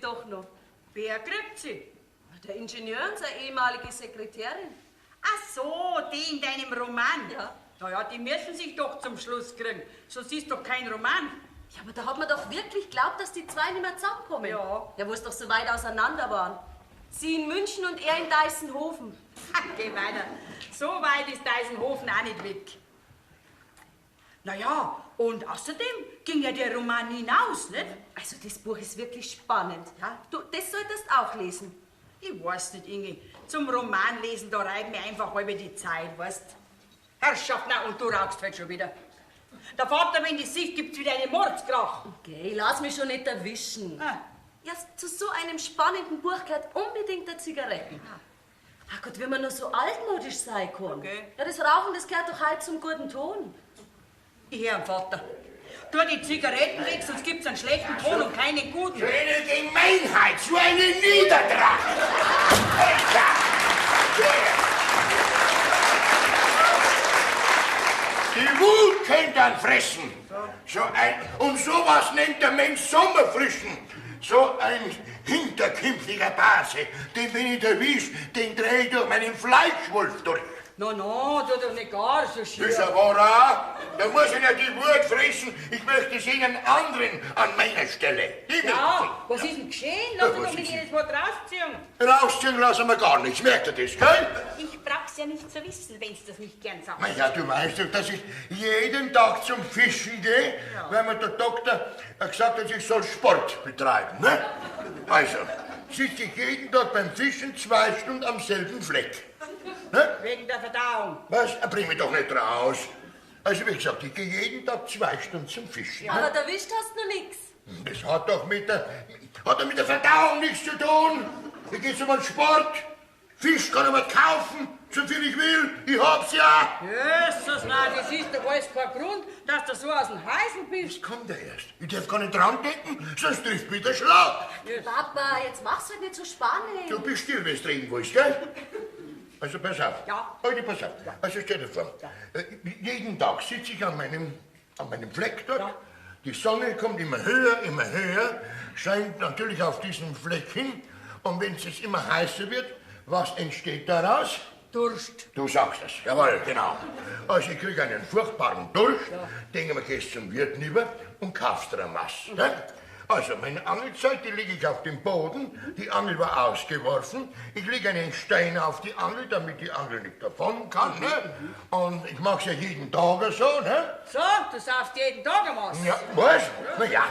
doch noch. Wer kriegt sie? Der Ingenieur, unsere ehemalige Sekretärin. Ach so, die in deinem Roman. Ja. Naja, die müssen sich doch zum Schluss kriegen. Sonst ist doch kein Roman. Ja, aber da hat man doch wirklich geglaubt, dass die zwei nicht mehr zusammenkommen. Ja. Ja, wo es doch so weit auseinander waren. Sie in München und er in Deisenhofen. Geh weiter. So weit ist Deisenhofen auch nicht weg. Naja, und außerdem ging ja der Roman hinaus, nicht? Also das Buch ist wirklich spannend. Ja. Du, das solltest auch lesen. Ich weiß nicht, Inge. Zum Romanlesen, da reibt mir einfach halb die Zeit, weißt? Herrschaft, na, und du rauchst halt schon wieder. Der Vater, wenn die Sicht gibt's wieder eine Mordskrach. Okay, lass mich schon nicht erwischen. Ah. Ja, zu so einem spannenden Buch gehört unbedingt eine Zigarette. Ach Gott, wenn man nur so altmodisch sein kann. Okay. Ja, das Rauchen, das gehört doch halt zum guten Ton. Ich hör am Vater. Tu die Zigaretten weg, sonst gibt's einen schlechten Ton und keinen guten. So eine Gemeinheit, so eine Niedertracht. Die Wut könnt dann fressen. Und sowas nennt der Mensch Sommerfrischen. So ein hinterkünftiger Base, den wenn ich erwisch, den dreh ich durch meinen Fleischwolf durch. No, tu doch nicht gar so schön. Das ist aber auch. Da muss ich ja die Wut fressen. Ich möchte sehen einen anderen an meiner Stelle. Ja, was ist denn geschehen? Lass Ja, uns was doch mit ist jedes Wort rausziehen. Rausziehen lassen wir gar nichts. Merkt ihr das, gell? Ich brauch's ja nicht zu wissen, wenn's das nicht gern sagst. Na ja, du weißt doch, dass ich jeden Tag zum Fischen gehe, weil mir der Doktor gesagt hat, ich soll Sport betreiben. Ne? Also, sitze ich jeden Tag beim Fischen 2 Stunden am selben Fleck. Ne? Wegen der Verdauung. Was? Bring mich doch nicht raus. Also, wie gesagt, ich gehe jeden Tag 2 Stunden zum Fischen. Aber erwischt hast du nix. Das hat doch mit der Verdauung nichts zu tun. Ich gehe zum Sport. Fisch kann ich mir kaufen, so viel ich will. Ich hab's ja. Jesus, nein, das ist doch alles kein Grund, dass du so aus dem Heisen bist. Das kommt ja erst. Ich darf gar nicht dran denken, sonst trifft mich der Schlag. Papa, jetzt mach's halt nicht so spannend. Du bist still, wenn du reden willst, gell? Also pass auf. Ja. Heute pass auf. Also stell dir vor, jeden Tag sitze ich an meinem Fleck dort. Ja. Die Sonne kommt immer höher, scheint natürlich auf diesen Fleck hin. Und wenn es immer heißer wird, was entsteht daraus? Durst. Du sagst es, jawohl, genau. Also ich kriege einen furchtbaren Durst, denke mir, gehst zum Wirt rüber und kaufst dir was. Ne? Also meine Angelzeit, die lege ich auf den Boden, die Angel war ausgeworfen, ich lege einen Stein auf die Angel, damit die Angel nicht davon kann. Ne? Und ich mache es ja jeden Tag so. Ne? So, du saufst jeden Tag am Aus. Ja, was? Na ja.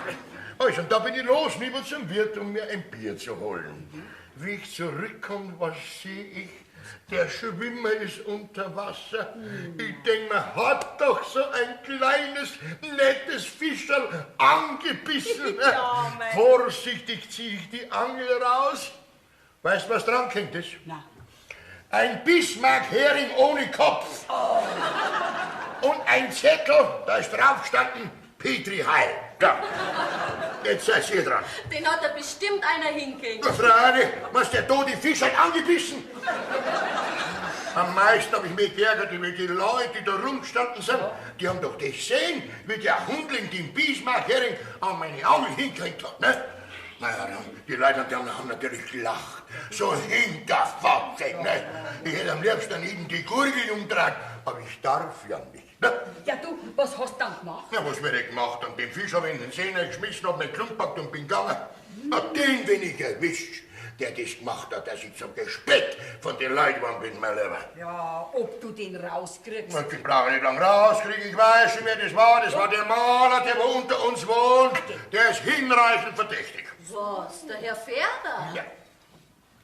Also, und da bin ich los, rüber zum Wirt, um mir ein Bier zu holen. Wie ich zurückkomme, was sehe ich? Der Schwimmer ist unter Wasser. Ich denke mir, hat doch so ein kleines, nettes Fischerl angebissen. Ja, mein. Vorsichtig ziehe ich die Angel raus. Weißt du, was dran kommt? Na. Ein Bismarck-Hering ohne Kopf. Und ein Zettel, da ist drauf gestanden, Petri Heil. Ja. Jetzt seid ihr dran. Den hat da bestimmt einer hingehängt. Ja, Frage, was der tote Fisch hat angebissen. Am meisten habe ich mich geärgert über die Leute, die da rumgestanden sind. Die haben doch gesehen, wie der Hundling den Bismarck-Hering an meine Angel hingekriegt hat. Ne? Naja, die Leute die haben natürlich gelacht. So hinterfotzig. Ne? Ich hätte am liebsten an ihnen die Gurgel umdreht, aber ich darf ja nicht. Ne? Ja, du, was hast du dann gemacht? Ja, was werde ich gemacht? Und den Fisch habe ich in den See geschmissen, hab meinen Klump gepackt und bin gegangen. Hab den, wenn ich erwischt, der das gemacht hat, dass ich zum Gespött von den Leuten geworden bin, mein Lieber. Ja, ob du den rauskriegst. Ich brauche nicht lang rauskriegen, ich weiß schon, wer das war. Das war der Maler, der unter uns wohnt. Der ist hinreichend verdächtig. Was, der Herr Ferber? Ja.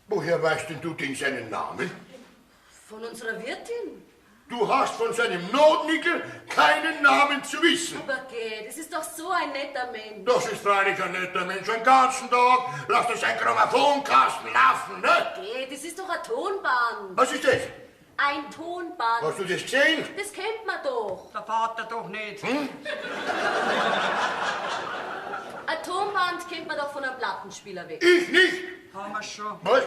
Woher weißt denn du denn seinen Namen? Von unserer Wirtin? Du hast von seinem Notnickel keinen Namen zu wissen. Aber geh, das ist doch so ein netter Mensch. Das ist freilich ein netter Mensch. Den ganzen Tag lasst er seinen Grammophonkasten laufen, ne? Geh, das ist doch ein Tonband. Was ist das? Ein Tonband. Hast du das gesehen? Das kennt man doch. Der Vater doch nicht. Ein Tonband kennt man doch von einem Plattenspieler weg. Ich nicht. Haben wir schon. Was?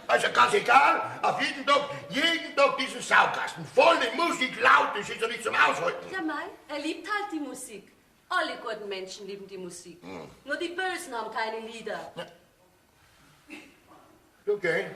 Also ganz egal, auf jeden Tag diesen Saukasten. Voll mit Musik, laut, das ist ja nicht zum Aushalten. Ja, mei, er liebt halt die Musik. Alle guten Menschen lieben die Musik. Nur die Bösen haben keine Lieder. Okay.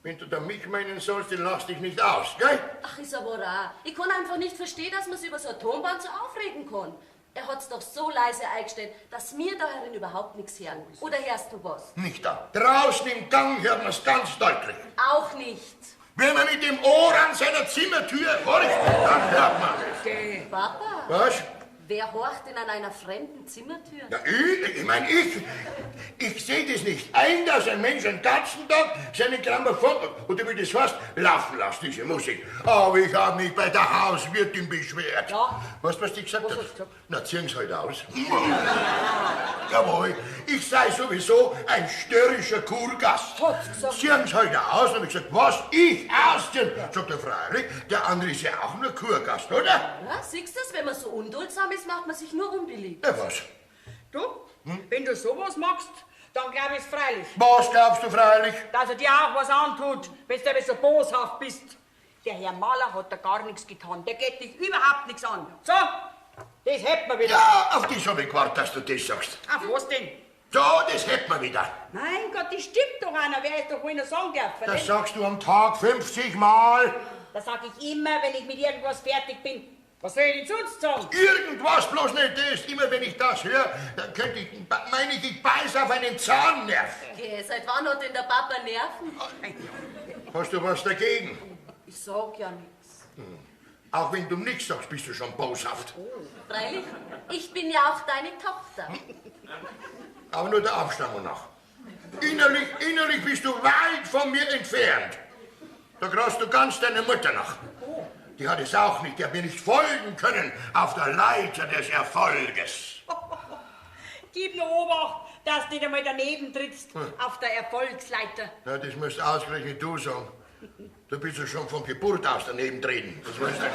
Wenn du da mich meinen sollst, dann lass dich nicht aus, gell? Ach, ist aber wahr. Ich kann einfach nicht verstehen, dass man sich über so ein Tonband so aufregen kann. Er hat's doch so leise eingestellt, dass wir da herin überhaupt nichts hören. Oder hörst du was? Nicht da. Draußen im Gang hört man's ganz deutlich. Auch nicht. Wenn man mit dem Ohr an seiner Zimmertür horcht, dann hört man es. Papa, Was? wer horcht denn an einer fremden Zimmertür? Ja, ich sehe das nicht ein, dass ein Mensch den ganzen Tag seinen Grammophon, oder wie das heißt, laufen lässt, diese Musik. Aber ich habe mich bei der Hauswirtin beschwert. Ja. Weißt du, was die gesagt hat? Was hast du gesagt? Na, ziehen Sie halt aus. Jawohl, ich sei sowieso ein störrischer Kurgast. Hat's gesagt. Ziehen Sie halt aus. Und ich gesagt, was, ich ausziehen? Sagt er freilich, der andere ist ja auch nur Kurgast, oder? Ja, siehst du das? Wenn man so unduldsam ist, macht man sich nur unbeliebt. Ja, was? Du, wenn du sowas magst, dann glaub ich's freilich, Was glaubst du freilich? dass er dir auch was antut, wenn du so boshaft bist. Der Herr Maler hat da gar nichts getan. Der geht dich überhaupt nichts an. So, das hätten wir wieder. Ja, auf das habe ich gewartet, dass du das sagst. Auf was denn? So, das hätten wir wieder. Mein Gott, das stimmt doch einer. Wer ist doch wohl noch sagen dürfen? Das nicht? sagst du am Tag 50 Mal. Das sag ich immer, wenn ich mit irgendwas fertig bin. Was soll ich denn sonst sagen? Irgendwas, bloß nicht das. Immer wenn ich das höre, dann könnte ich, meine ich beiß auf einen Zahnnerv. Okay, seit wann hat denn der Papa Nerven? Hast du was dagegen? Ich sag ja nichts. Auch wenn du nichts sagst, bist du schon boshaft. Freilich, ich bin ja auch deine Tochter. Aber nur der Abstammung nach. Innerlich bist du weit von mir entfernt. Da graust du ganz deine Mutter nach. Die hat es auch nicht, die hat mir nicht folgen können auf der Leiter des Erfolges. Gib nur Obacht, dass du nicht einmal daneben trittst auf der Erfolgsleiter. Na, das musst ausgerechnet du sagen. Du bist ja schon von Geburt aus daneben treten. Das weißt du.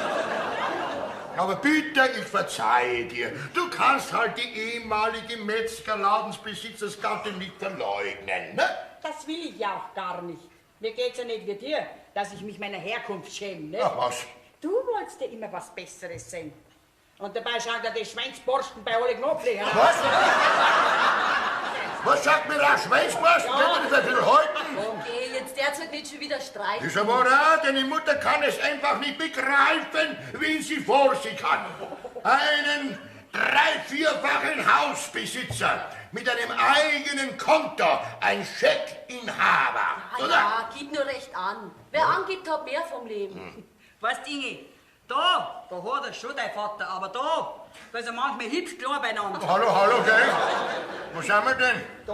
Aber bitte, ich verzeihe dir. Du kannst halt die ehemalige Metzgerladensbesitzersgattin nicht verleugnen, ne? Das will ich ja auch gar nicht. Mir geht's ja nicht wie dir, dass ich mich meiner Herkunft schäme. Ne? Ach was. Du wolltest dir immer was Besseres sein. Und dabei schauen dir die Schweinsborsten bei alle Knopflöcher aus. Was? Was sagt mir der Schweinsborst? Ja. Wird das ein bisschen halten? Okay, jetzt derzeit nicht schon wieder streiten. Ist aber auch, deine Mutter kann es einfach nicht begreifen, wie sie vor sich hat. Einen 3-, 4-fachen Hausbesitzer mit einem eigenen Konto, ein Scheckinhaber. Ah ja, gib nur recht an. Wer angibt, hat mehr vom Leben. Weißt du, Inge, da hat er schon dein Vater, aber da ist er manchmal hübsch klar beieinander. Hallo, gell? Wo sind wir denn? Da.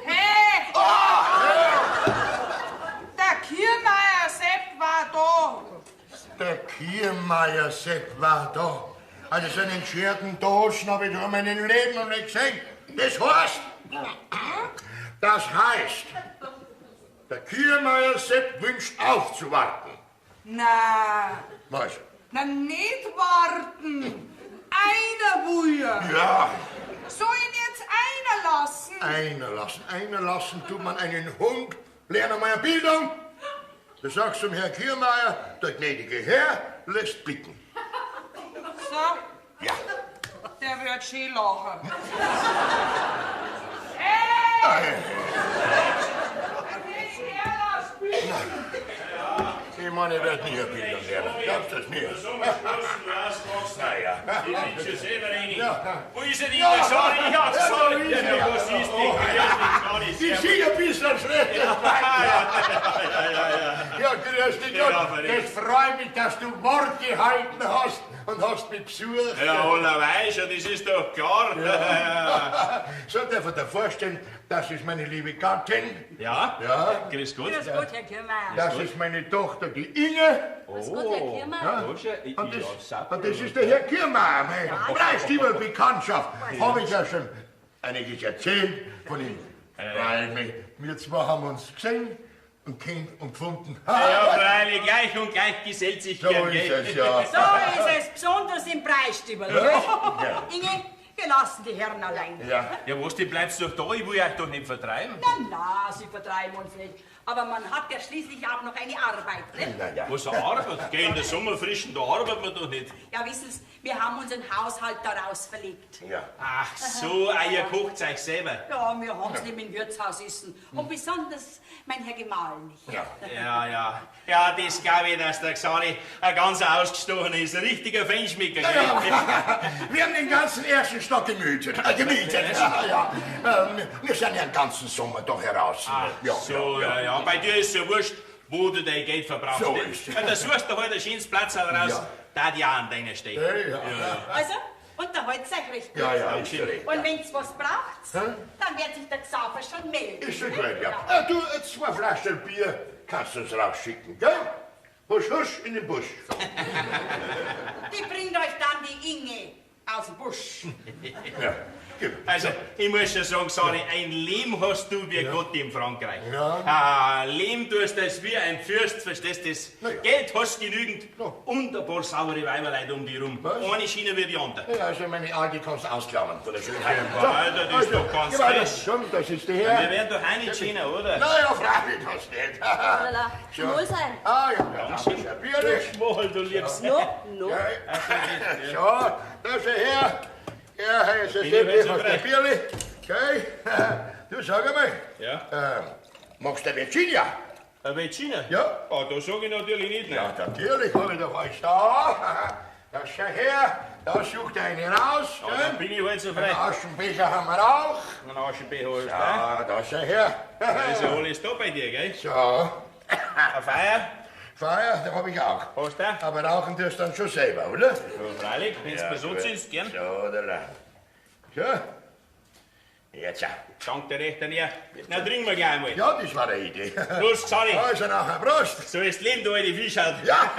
Hey! Der Kiermeier Sepp war da. Der Kiermeier Sepp war da. Also so einen gescherten Dosen habe ich in meinem Leben noch nicht gesehen. Das heißt, der Kiermeier Sepp wünscht aufzuwarten. Na, Was? na nicht warten. Einer will. Ja, Soll ihn jetzt einer lassen? einer lassen tut man einen Hund. Lerne mal eine Bildung. Du sagst zum Herrn Kiermeier, der gnädige Herr lässt bitten. So, Ja. der wird schön lachen. Ich meine, ich werde nie eine Bildung lernen. Glaubst du das nicht? Naja. Wo ist er denn? Sorry, ich hab's gesagt. Ja, was ist Die sind ein bisschen schlecht. Ja, grüß dich Gott. Es freut mich, dass du Wort gehalten hast und hast mich besucht. Ja, allerweise, das ist doch klar. So darf ich dir vorstellen, das ist meine liebe Gattin. Ja? Ja. Grüß Gott. Grüß Gott, Herr Kiermeier. Das ist meine Tochter, die Inge. Was Gott, Herr Kiermeier? Und das ist der Herr Kiermeier, meine bleibstimme Bekanntschaft. Habe ich ja schon einiges erzählt von ihm. Weil wir zwei haben uns gesehen und kennt und gefunden. Ja, freilich, gleich und gleich gesellt sich So gern, ist gell? es, ja. So ist es, besonders im Preisstübel. Ja. Inge, Wir lassen die Herren allein. Ja. Ja, was, du bleibst doch da, ich will euch doch nicht vertreiben. Na, sie vertreiben uns nicht. Aber man hat ja schließlich auch noch eine Arbeit, ne? Was, eine Arbeit? Geh in der Sommerfrischen, da arbeitet man doch nicht. Ja, wissen Sie, wir haben unseren Haushalt daraus verlegt. Ja. Ach so, ihr kocht euch selber. Ja, wir haben es nicht im Wirtshaus essen. Und besonders mein Herr Gemahl nicht. Ja. Ja, das glaube ich, dass der Xari ein ganz ausgestochener ist. Ein richtiger Feinschmecker. gell? Wir haben den ganzen ersten Stock gemietet. Ja. Wir sind ja den ganzen Sommer doch heraus. Ach so, ja. Bei dir ist es ja wurscht, wo du dein Geld verbrauchst. So ne? ist es. Ja, da suchst du halt ein schönes Platz raus, Ja. da die auch an deiner steht. Ja. Also, unterhaltet euch recht gut. Ja, ist recht. Und wenn's was braucht, dann wird sich der Xaver schon melden. Ist schon gut, ja. Du, 2 Flaschen Bier kannst du uns rausschicken, gell? Husch, husch, in den Busch. Die bringt euch dann die Inge aus dem Busch. Ja, gib. Also, ich muss schon sagen, Sari, ein Leben hast du wie Gott in Frankreich. Ja. Leben tust das wie ein Fürst, verstehst du das? Na ja. Geld hast genügend Ja. und ein paar saubere Weiberleute um dich rum. Was? Eine Schiene wie die andere. Ja, also meine Augen kannst du ausklammern von der Schönheit. Alter, das ist doch ganz geh weiter. recht. Komm, das ist der Wir Herr. werden doch auch nicht schöner, oder? Na ja, freilich, das nicht. Lala, zum Wohlsein. Ah ja, das ist ein Bierlich. Schmal, du liebst. No. Ja. So, da ist der Herr. Ja, Herr, ist das Bin ich der so der frei? Bierli. Okay. Du, sag einmal. Ja. Magst du Virginia? Ein Vecina? Ja. Ah, da sag ich natürlich nicht, Ja, ne? natürlich habe ich doch euch da. Da ist der Herr. Da sucht eine raus. Aber dann bin ich halt so frei. Den Aschenbecher haben wir auch. Einen Aschenbecher hast du, ne? Ja, da ist der Herr. Da ist ja alles da bei dir, gell? So, Eine Feier Feuer, da habe ich auch. hast du? Aber rauchen tust du dann schon selber, oder? Ja, freilich, wenn du so gut. sind, gern. So, da lang. So. Jetzt. Dank dir recht an ihr. Na, trinken wir gleich einmal. Ja, das war eine Idee. Los, Xari. Also nachher, Prost. So ist das Leben, du alte Fischhaut. Ja.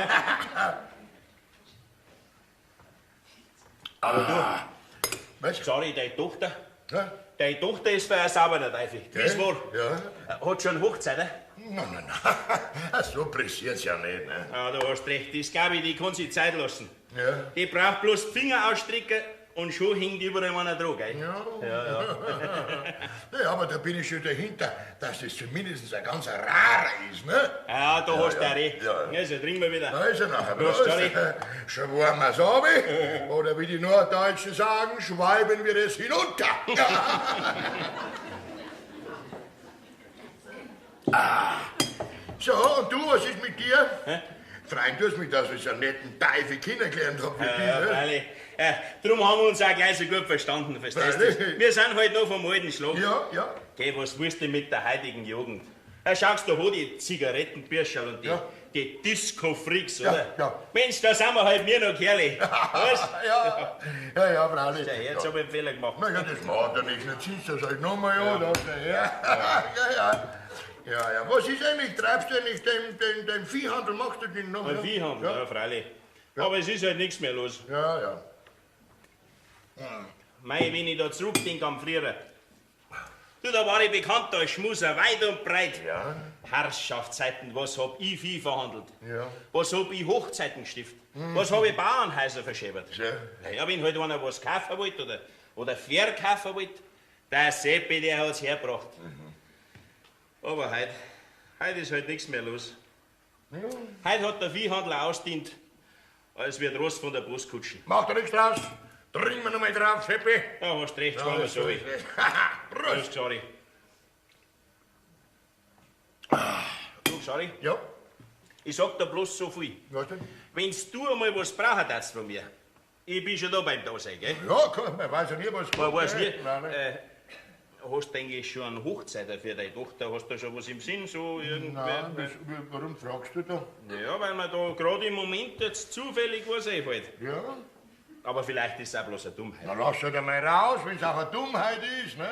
Was? Xari, deine Tochter, Ja? deine Tochter ist für ein sauberer Teufel. Das war. Ja. Hat schon Hochzeit, ne? Na. So pressiert's ja nicht, ne? Ja, du hast recht. Das glaube ich, die kann sich Zeit lassen. Ja. Die braucht bloß die Finger ausstrecken und schon hängt überall einer dran, gell? Ja, aber da bin ich schon dahinter, dass das zumindest ein ganz rarer ist, ne? Ja, da hast du auch recht. Ja. Also, trinken wir wieder. Also nachher, Prost, Prost. Johnny. Schwärmen wir's runter, oder wie die Norddeutschen sagen, schweiben wir es hinunter. So, und du, was ist mit dir? Freuen tust mich, dass ich so einen netten Teufel kennengelernt habe wie Ja, dich, ne? freilich. Drum haben wir uns auch gleich so gut verstanden, verstehst du? Freilich. Wir sind halt noch vom alten Schlag. Ja. Geh, was willst du mit der heutigen Jugend? Schaust du an, die Zigarettenbürscherl und die Disco-Freaks, Ja, oder? ja. Mensch, da sind wir halt mir noch Kerle. Was? Ja, freilich. Der Herz habe ich einen Fehler gemacht. Na ja, das macht er nicht. Jetzt ziehst du das halt nochmal an, da ist der Herr. Ja. Was ist eigentlich? Treibst du eigentlich den Viehhandel? Machst du den noch? Ein Viehhandel, ja, freilich. Aber es ist halt nichts mehr los. Ja. Mei, wenn ich da zurückdenke am Früheren. Du, da war ich bekannt als Schmuser, weit und breit. Ja. Herrschaftszeiten, was hab ich Vieh verhandelt? Ja. Was hab ich Hochzeiten gestiftet? Was hab ich Bauernhäuser verschäbert? So. Ja, wenn halt einer was kaufen wollte oder verkaufen wollte, der Seppi, der hat's hergebracht. Aber heute ist halt nichts mehr los. Heute hat der Viehhandler ausdient, als wird Rost von der Postkutschen. Macht er nichts draus? Trinken wir nochmal drauf, Seppi. Ja, hast recht, schau mal so. Prost. Prost, sorry. Du, sorry, Ja, ich sag dir bloß so viel. was denn? Wenn's du einmal was brauchen darfst von mir, ich bin schon da beim Dasein, gell? Ja, komm, man weiß ja nie, was Man weiß nie. Nein. Hast du eigentlich schon einen Hochzeiter für deine Tochter? Hast du schon was im Sinn? So Nein, warum fragst du da? Ja, weil mir da gerade im Moment jetzt zufällig was einfällt. Ja, Aber vielleicht ist es auch bloß eine Dummheit. na lass halt einmal raus, wenn es auch eine Dummheit ist, ne?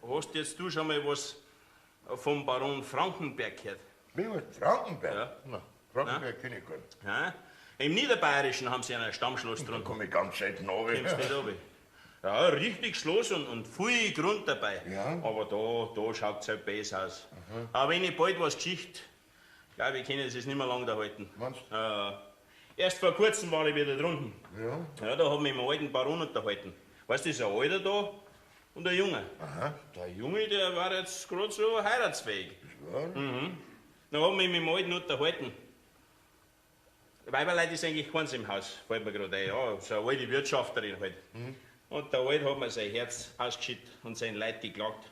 Hast jetzt du schon mal was vom Baron Frankenberg gehört? Wie was? Frankenberg? Ja. Na, Frankenberg kenne ich gar nicht. Ja? Im Niederbayerischen haben sie einen Stammschloss Da drin. komme ich ganz selten runter. Kommst nicht runter. Ja, richtig Schloss und viel Grund dabei. Ja. Aber da schaut es halt besser aus. Aber wenn ich bald was Geschichte, glaube ich, können sie es nicht mehr lange da halten. Meinst Erst vor kurzem war ich wieder drunten. Ja. Ja, da haben wir mit dem alten Baron unterhalten. Weißt du, ist ein Alter da und ein Junge. Aha. Der Junge, der war jetzt gerade so heiratsfähig. Dann haben wir mit dem Alten unterhalten. Weiberleute ist eigentlich keins im Haus, fällt mir gerade ein. Ja, so eine alte Wirtschafterin halt. Und der Alte hat mir sein Herz ausgeschüttet und sein Leid geklagt.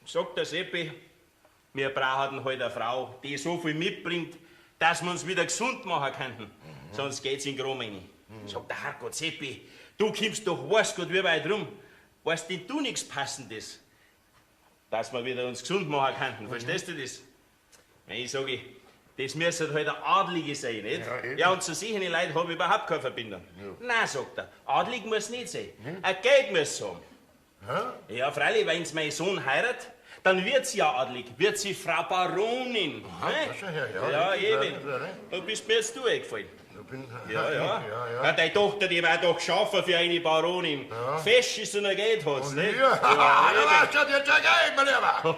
Sagt der Seppi, wir brauchen halt eine Frau, die so viel mitbringt, dass wir uns wieder gesund machen könnten. Sonst geht's in Grom rein. Sagt der Herrgott Seppi, du kommst doch weißt Gott wie weit rum. Weißt denn du nichts Passendes? Dass wir wieder uns gesund machen könnten, verstehst du das? Ich sage, das müssen halt ein Adlige sein, nicht? Ja, und zu solchen Leuten habe ich überhaupt keine Verbindung. Nein, sagt er, adlig muss nicht sein. Ein Geld muss haben. Ja, freilich, wenn mein Sohn heiratet, dann wird sie ja adlig, wird sie Frau Baronin. Ja, eben. Da bist mir jetzt du eingefallen. Ja, deine Tochter, die war doch geschaffen für eine Baronin. Fest ist sie noch Geld hat, nicht? Ja, da weißt du jetzt ein Geld, mein Lieber.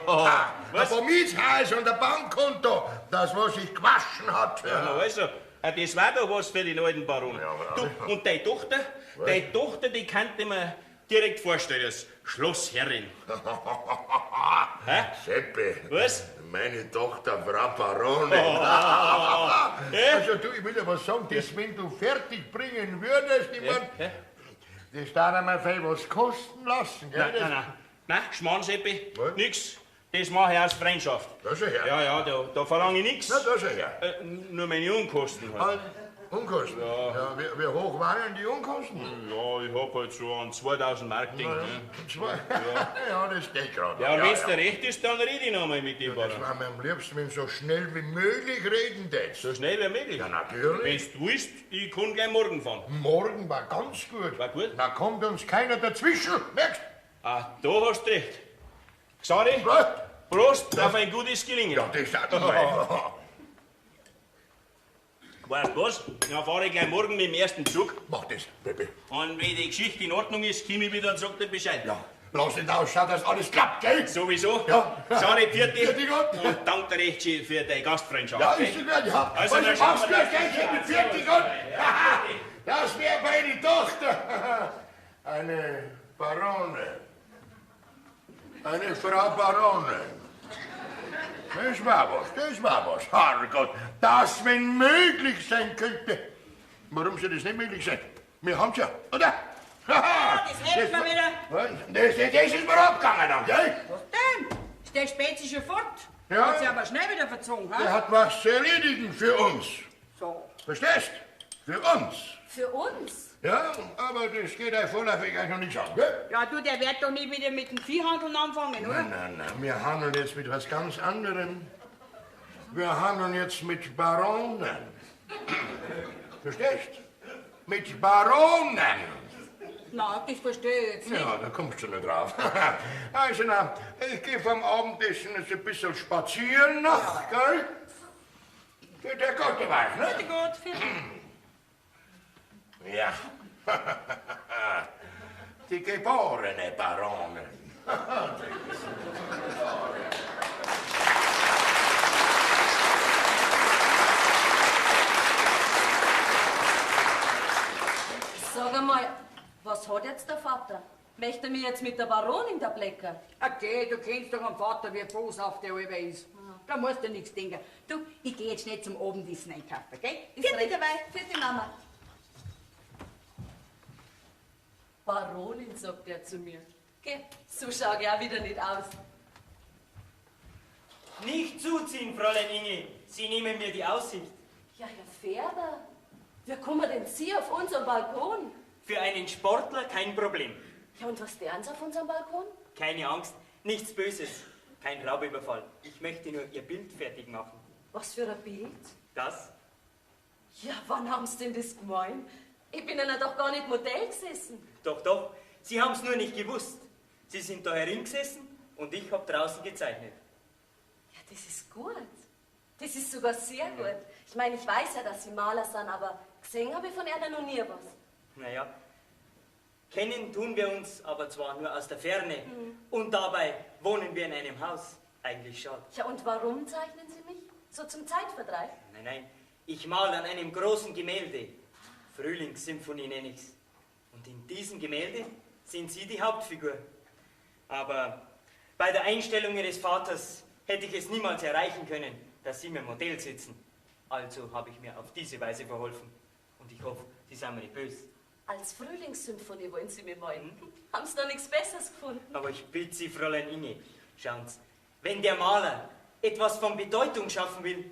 Was? Ein Mietshaus und ein Bankkonto, das, was sich gewaschen hat. Na also, das war doch was für den alten Baron. Du, und deine Tochter, die kannte man direkt vorstellen als Schlossherrin. Seppi. Was? Meine Tochter, Frau Baronin. Also du, ich will dir was sagen, das, wenn du fertig bringen würdest, ich mein, das darf mir viel was kosten lassen, gell? Nein, Schmarrn, Seppi, Was? nix. Das mache ich aus Freundschaft. Das ist ja. Ja, da verlange ich nichts. Na, das ist ja. Nur meine Unkosten halt. Unkosten? Ja, wie hoch waren denn die Unkosten? Ja, ich hab halt so an 2000 Mark Ding. Ja, das geht gerade. Ja, und wenn's dir recht ist, dann rede ich noch mal mit dem Das Baron. war mir am liebsten, wenn du so schnell wie möglich reden tätst. So schnell wie möglich. Ja, natürlich. Wenn's du willst, ich kann gleich morgen fahren. Morgen war ganz gut. War gut? Da kommt uns keiner dazwischen, merkst Ah, da hast du recht. Xari, du? Was? Prost auf ein gutes Gelingen. Ja, das sagt man. Weißt du was? Dann fahre ich gleich morgen mit dem ersten Zug. Mach das, Baby. Und wenn die Geschichte in Ordnung ist, komme ich wieder und sag dir Bescheid. Ja, lass nicht ausschauen, dass alles klappt, gell? Sowieso. Ja. Schade, Vierte Gott. und danke dir recht schön für deine Gastfreundschaft. Ja, gell? ist es gut, ja. Also, Also, dann schauen machst du wir das gleich mit 40 Gott. Das wäre meine Tochter. Eine Baronin. Eine Frau Baronin. Das war was, Herrgott. Das, wenn möglich sein könnte. Warum soll das nicht möglich sein? Wir haben's ja, oder? Das hilft mir wieder. Das ist mir abgegangen dann, gell? Was denn? Ist der Spezi schon fort? Ja. Hat sie aber schnell wieder verzogen, Er ha? hat was zu erledigen für uns. So. Verstehst? Für uns. Für uns? Ja, aber das geht ja vorläufig eigentlich noch nicht an, gell? Ja, du, der wird doch nicht wieder mit dem Viehhandeln anfangen, oder? Nein, wir handeln jetzt mit was ganz anderem. Wir handeln jetzt mit Baronen. Verstehst? Mit Baronen. Na, das verstehe ich jetzt nicht. Ja, da kommst du nicht drauf. Also, na, ich gehe vom Abendessen jetzt ein bisschen spazieren noch, gell? Für der Gott weiß, ne? Bitte gut, für Ja. Die geborene Baronin. Sag einmal, was hat jetzt der Vater? Möchte er mich jetzt mit der Baronin da blecken? Okay, du kennst doch einen Vater, wie boshaft der halber ist. Da musst du nichts denken. Du, ich gehe jetzt schnell zum Abendessen einkaufen, gell? Vierte dabei, vierte Mama. Baronin, sagt er zu mir. Geh, so schau ich auch wieder nicht aus. Nicht zuziehen, Fräulein Inge. Sie nehmen mir die Aussicht. Ja, Herr Ferber, wie kommen denn Sie auf unseren Balkon? Für einen Sportler kein Problem. Ja, und was tun Sie auf unserem Balkon? Keine Angst, nichts Böses. Kein Raubüberfall. Ich möchte nur Ihr Bild fertig machen. Was für ein Bild? Das? Ja, wann haben Sie denn das gemeint? Ich bin Ihnen doch gar nicht Modell gesessen. Doch, doch. Sie haben es nur nicht gewusst. Sie sind da herin-gesessen und ich habe draußen gezeichnet. Ja, das ist gut. Das ist sogar sehr gut. Ich meine, ich weiß ja, dass Sie Maler sind, aber gesehen habe ich von Ihnen noch nie was. Naja, kennen tun wir uns aber zwar nur aus der Ferne und dabei wohnen wir in einem Haus. Eigentlich schade. Ja, und warum zeichnen Sie mich? So zum Zeitvertreib? Nein, nein, ich male an einem großen Gemälde. Frühlingssymphonie nenne ich's. Und in diesem Gemälde sind Sie die Hauptfigur. Aber bei der Einstellung Ihres Vaters hätte ich es niemals erreichen können, dass Sie mir Modell sitzen. Also habe ich mir auf diese Weise verholfen. Und ich hoffe, Sie sind mir nicht böse. Als Frühlingssymphonie wollen Sie mir malen. Haben Sie da nichts Besseres gefunden? Aber ich bitte Sie, Fräulein Inge, schauen Sie, wenn der Maler etwas von Bedeutung schaffen will,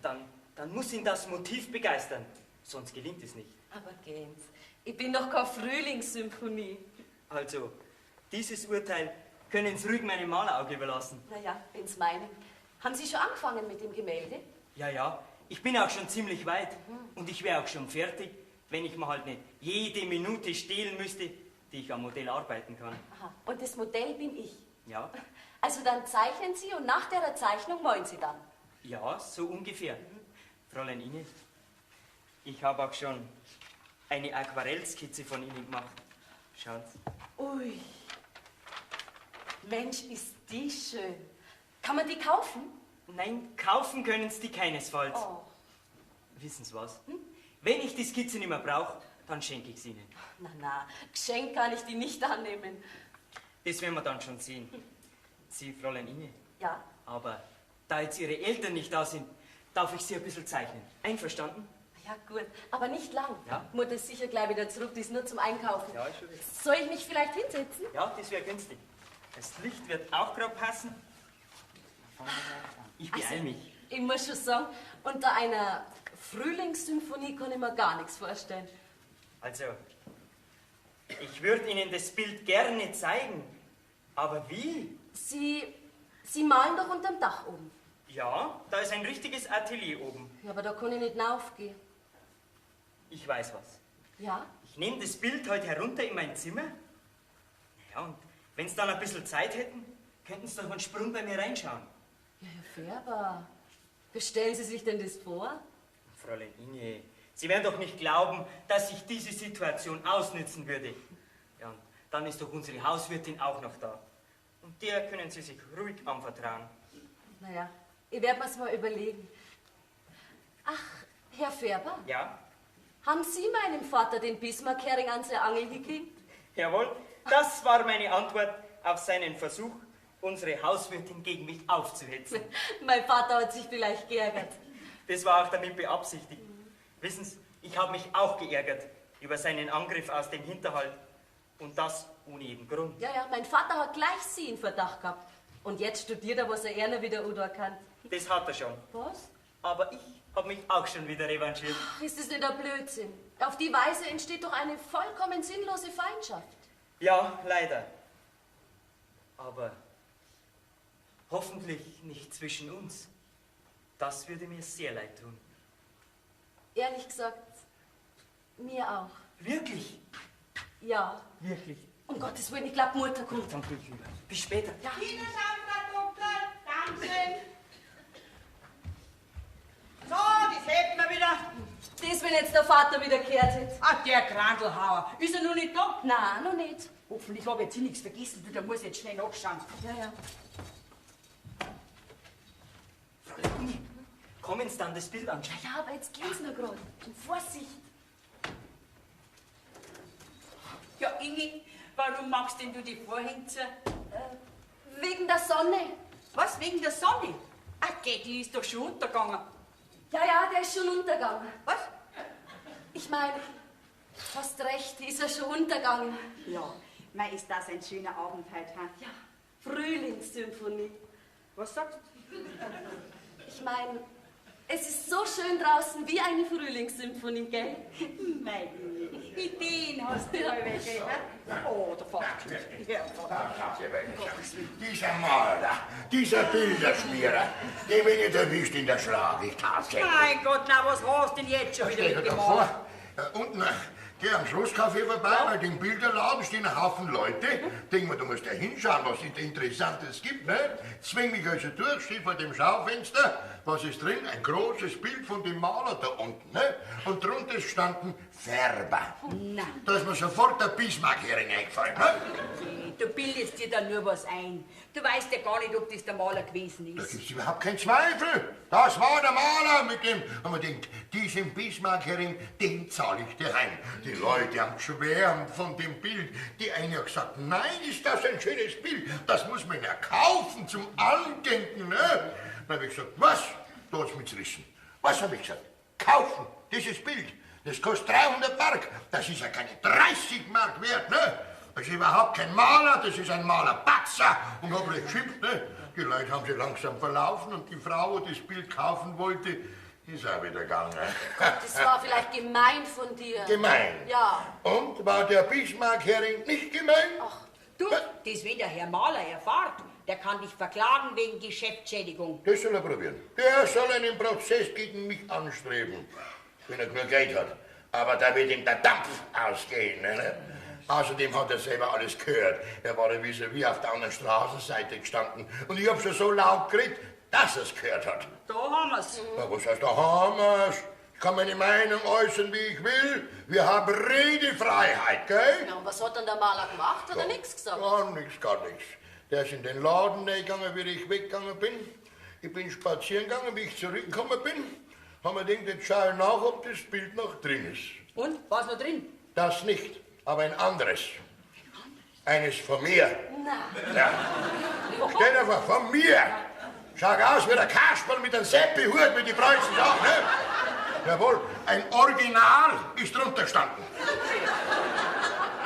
ja, dann muss ihn das Motiv begeistern. Sonst gelingt es nicht. Aber gehen Sie. Ich bin doch keine Frühlingssymphonie. Also, dieses Urteil können Sie ruhig meinem Malerauge überlassen. Naja, wenn Sie meinen. Haben Sie schon angefangen mit dem Gemälde? Ja, ich bin auch schon ziemlich weit. Und ich wäre auch schon fertig, wenn ich mir halt nicht jede Minute stehlen müsste, die ich am Modell arbeiten kann. Aha. Und das Modell bin ich. Ja, Also dann zeichnen Sie und nach der Zeichnung malen Sie dann. ja, so ungefähr. Fräulein Ines, ich habe auch schon eine Aquarellskizze von Ihnen gemacht. Schauen Sie. Ui. Mensch, ist die schön. Kann man die kaufen? Nein, kaufen können Sie die keinesfalls. Oh. Wissen Sie was? Wenn ich die Skizze nicht mehr brauche, dann schenke ich sie Ihnen. Na, Geschenk kann ich die nicht annehmen. Das werden wir dann schon sehen. Sie, Fräulein Inge, Ja, aber da jetzt Ihre Eltern nicht da sind, darf ich Sie ein bisschen zeichnen. Einverstanden? ja gut, aber nicht lang. Ja. Mutter ist sicher gleich wieder zurück, die ist nur zum Einkaufen. Ja, ist schon weg. Soll ich mich vielleicht hinsetzen? Ja, das wäre günstig. Das Licht wird auch gerade passen. Ich beeil mich. Ich muss schon sagen, unter einer Frühlingssymphonie kann ich mir gar nichts vorstellen. Also, ich würde Ihnen das Bild gerne zeigen. Aber wie? Sie malen doch unterm Dach oben. Ja, da ist ein richtiges Atelier oben. Ja, aber da kann ich nicht hinaufgehen. Ich weiß was. Ja? Ich nehme das Bild heute herunter in mein Zimmer. Ja, und wenn Sie dann ein bisschen Zeit hätten, könnten Sie doch einen Sprung bei mir reinschauen. Ja, Herr Färber, wie stellen Sie sich denn das vor? Fräulein Inge, Sie werden doch nicht glauben, dass ich diese Situation ausnützen würde. Ja, und dann ist doch unsere Hauswirtin auch noch da. Und der können Sie sich ruhig anvertrauen. Naja, ich werde mir's mal überlegen. Ach, Herr Färber, Ja? haben Sie meinem Vater den Bismarck-Hering an seine Angel gekriegt? Jawohl, das war meine Antwort auf seinen Versuch, unsere Hauswirtin gegen mich aufzuhetzen. Mein Vater hat sich vielleicht geärgert. Das war auch damit beabsichtigt. Wissen Sie, ich habe mich auch geärgert über seinen Angriff aus dem Hinterhalt. Und das ohne jeden Grund. Ja, mein Vater hat gleich Sie in Verdacht gehabt. Und jetzt studiert er, was er eher wieder erkannt. Das hat er schon. Was? Aber ich habe mich auch schon wieder revanchiert. Ach, ist das nicht ein Blödsinn? Auf die Weise entsteht doch eine vollkommen sinnlose Feindschaft. Ja, leider. Aber hoffentlich nicht zwischen uns. Das würde mir sehr leid tun. Ehrlich gesagt, mir auch. Wirklich? Ja. Wirklich? Um Gottes Willen, ich glaube, Mutter kommt. Dann Glück lieber. Bis später. Ja. Wiederschauen, Frau Doktor. Dankeschön. So, das hätten wir wieder. Das, wenn jetzt der Vater wieder kehrt hätte. Ach, der Krandelhauer. Ist er noch nicht da? Nein, noch nicht. Hoffentlich habe ich jetzt nichts vergessen, da muss ich jetzt schnell nachschauen. Ja. Fräulein Inge, kommen Sie dann das Bild anschauen? Ja, aber jetzt geht's nur gerade. Vorsicht. Ja, Inge, warum machst denn du die Vorhänge zu? Wegen der Sonne. Was, wegen der Sonne? Ach, geh, die ist doch schon untergegangen. Ja, der ist schon untergegangen. Was? Ich meine, fast recht, die ist ja schon untergegangen. Ja, mei, ist das ein schöner Abend heute, ha? Ja, Frühlingssymphonie. Was sagst du? Ich meine, es ist so schön draußen wie eine Frühlingssymphonie, gell? Mei, Ideen hast du alle, gell? Oh, der Vater. Ja, Dieser Maler, dieser Bilderschmierer, den bin ich erwischt in der Schlacht, tatsächlich. Mein Gott, na, was hast du denn jetzt schon wieder Stell dir mit doch gemacht? vor, unten, geh am Schlosscafé vorbei, bei dem Bilderladen stehen ein Haufen Leute. Denk mal, du musst da hinschauen, was es da Interessantes gibt, ne? Zwing mich also durch, steh vor dem Schaufenster. Was ist drin? Ein großes Bild von dem Maler da unten, ne? Und drunter standen Färber. Na, Da ist mir sofort der Bismarck-Hering eingefallen, ne? du bildest dir da nur was ein. Du weißt ja gar nicht, ob das der Maler gewesen Da ist. gibt's überhaupt keinen Zweifel. Das war der Maler, mit dem haben wir diesen Bismarck-Hering, den zahle ich dir heim. Die Leute haben geschwärmt von dem Bild. Die eine hat gesagt, nein, ist das ein schönes Bild. Das muss man ja kaufen zum Andenken. Ne? Dann habe ich gesagt, was? Da hat's mich zerrissen. Was habe ich gesagt? Kaufen, dieses Bild. Das kostet 300 Mark. Das ist ja keine 30 Mark wert, ne? Das ist überhaupt kein Maler, das ist ein Malerpatzer. Und hab ich geschimpft, ne? Die Leute haben sich langsam verlaufen und die Frau, die das Bild kaufen wollte, ist auch wieder gegangen. Das war vielleicht gemein von dir. Gemein? Ja. Und war der Bismarck-Hering nicht gemein? Ach, Du, das wenn der Herr Maler erfahrt, der kann dich verklagen wegen Geschäftsschädigung. Das soll er probieren. Der soll einen Prozess gegen mich anstreben, wenn er genug Geld hat. Aber da wird ihm der Dampf ausgehen. Ne? Außerdem hat er selber alles gehört. Er war ja wie auf der anderen Straßenseite gestanden. Und ich hab schon so laut geredet, dass er es gehört hat. Da haben wir's. Na, was heißt, da haben wir's? Ich kann meine Meinung äußern, wie ich will. Wir haben Redefreiheit, gell? Ja, und was hat dann der Maler gemacht? Hat er nichts gesagt? Gar nichts, gar nichts. Der ist in den Laden gegangen, wie ich weggegangen bin. Ich bin spazieren gegangen, wie ich zurückgekommen bin. Haben wir gedacht, jetzt schaue ich nach, ob das Bild noch drin ist. Und, was noch drin? Das nicht, aber ein anderes. Eines von mir. Nein. Ja. Stell dir vor, von mir. Schau aus wie der Kasperl mit einem Seppi-Hut, wie die Preußen sagen, ne? Jawohl, ein Original ist drunter gestanden.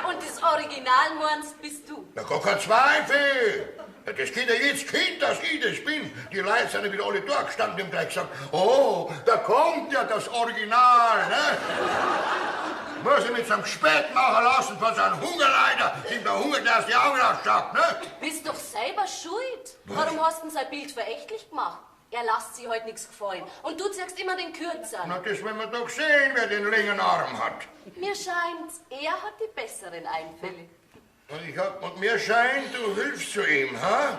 Und das Original meinst bist du? Na, gar kein Zweifel. Ja, das geht ja jetzt Kind, dass ich das bin. Die Leute sind ja wieder alle durchgestanden und haben gleich gesagt, oh, da kommt ja das Original, ne? Muss ich mit so einem Spät machen lassen von so einem Hungerleider, dem der Hunger aus die Augen ausschaut, ne? Bist doch selber schuld. Warum hast du denn sein Bild verächtlich gemacht? Er lässt sich heute nichts gefallen. Und du zeigst immer den Kürzeren. Na, das werden wir doch sehen, wer den längeren Arm hat. Mir scheint's, er hat die besseren Einfälle. Und mir scheint, du hilfst zu ihm, ha?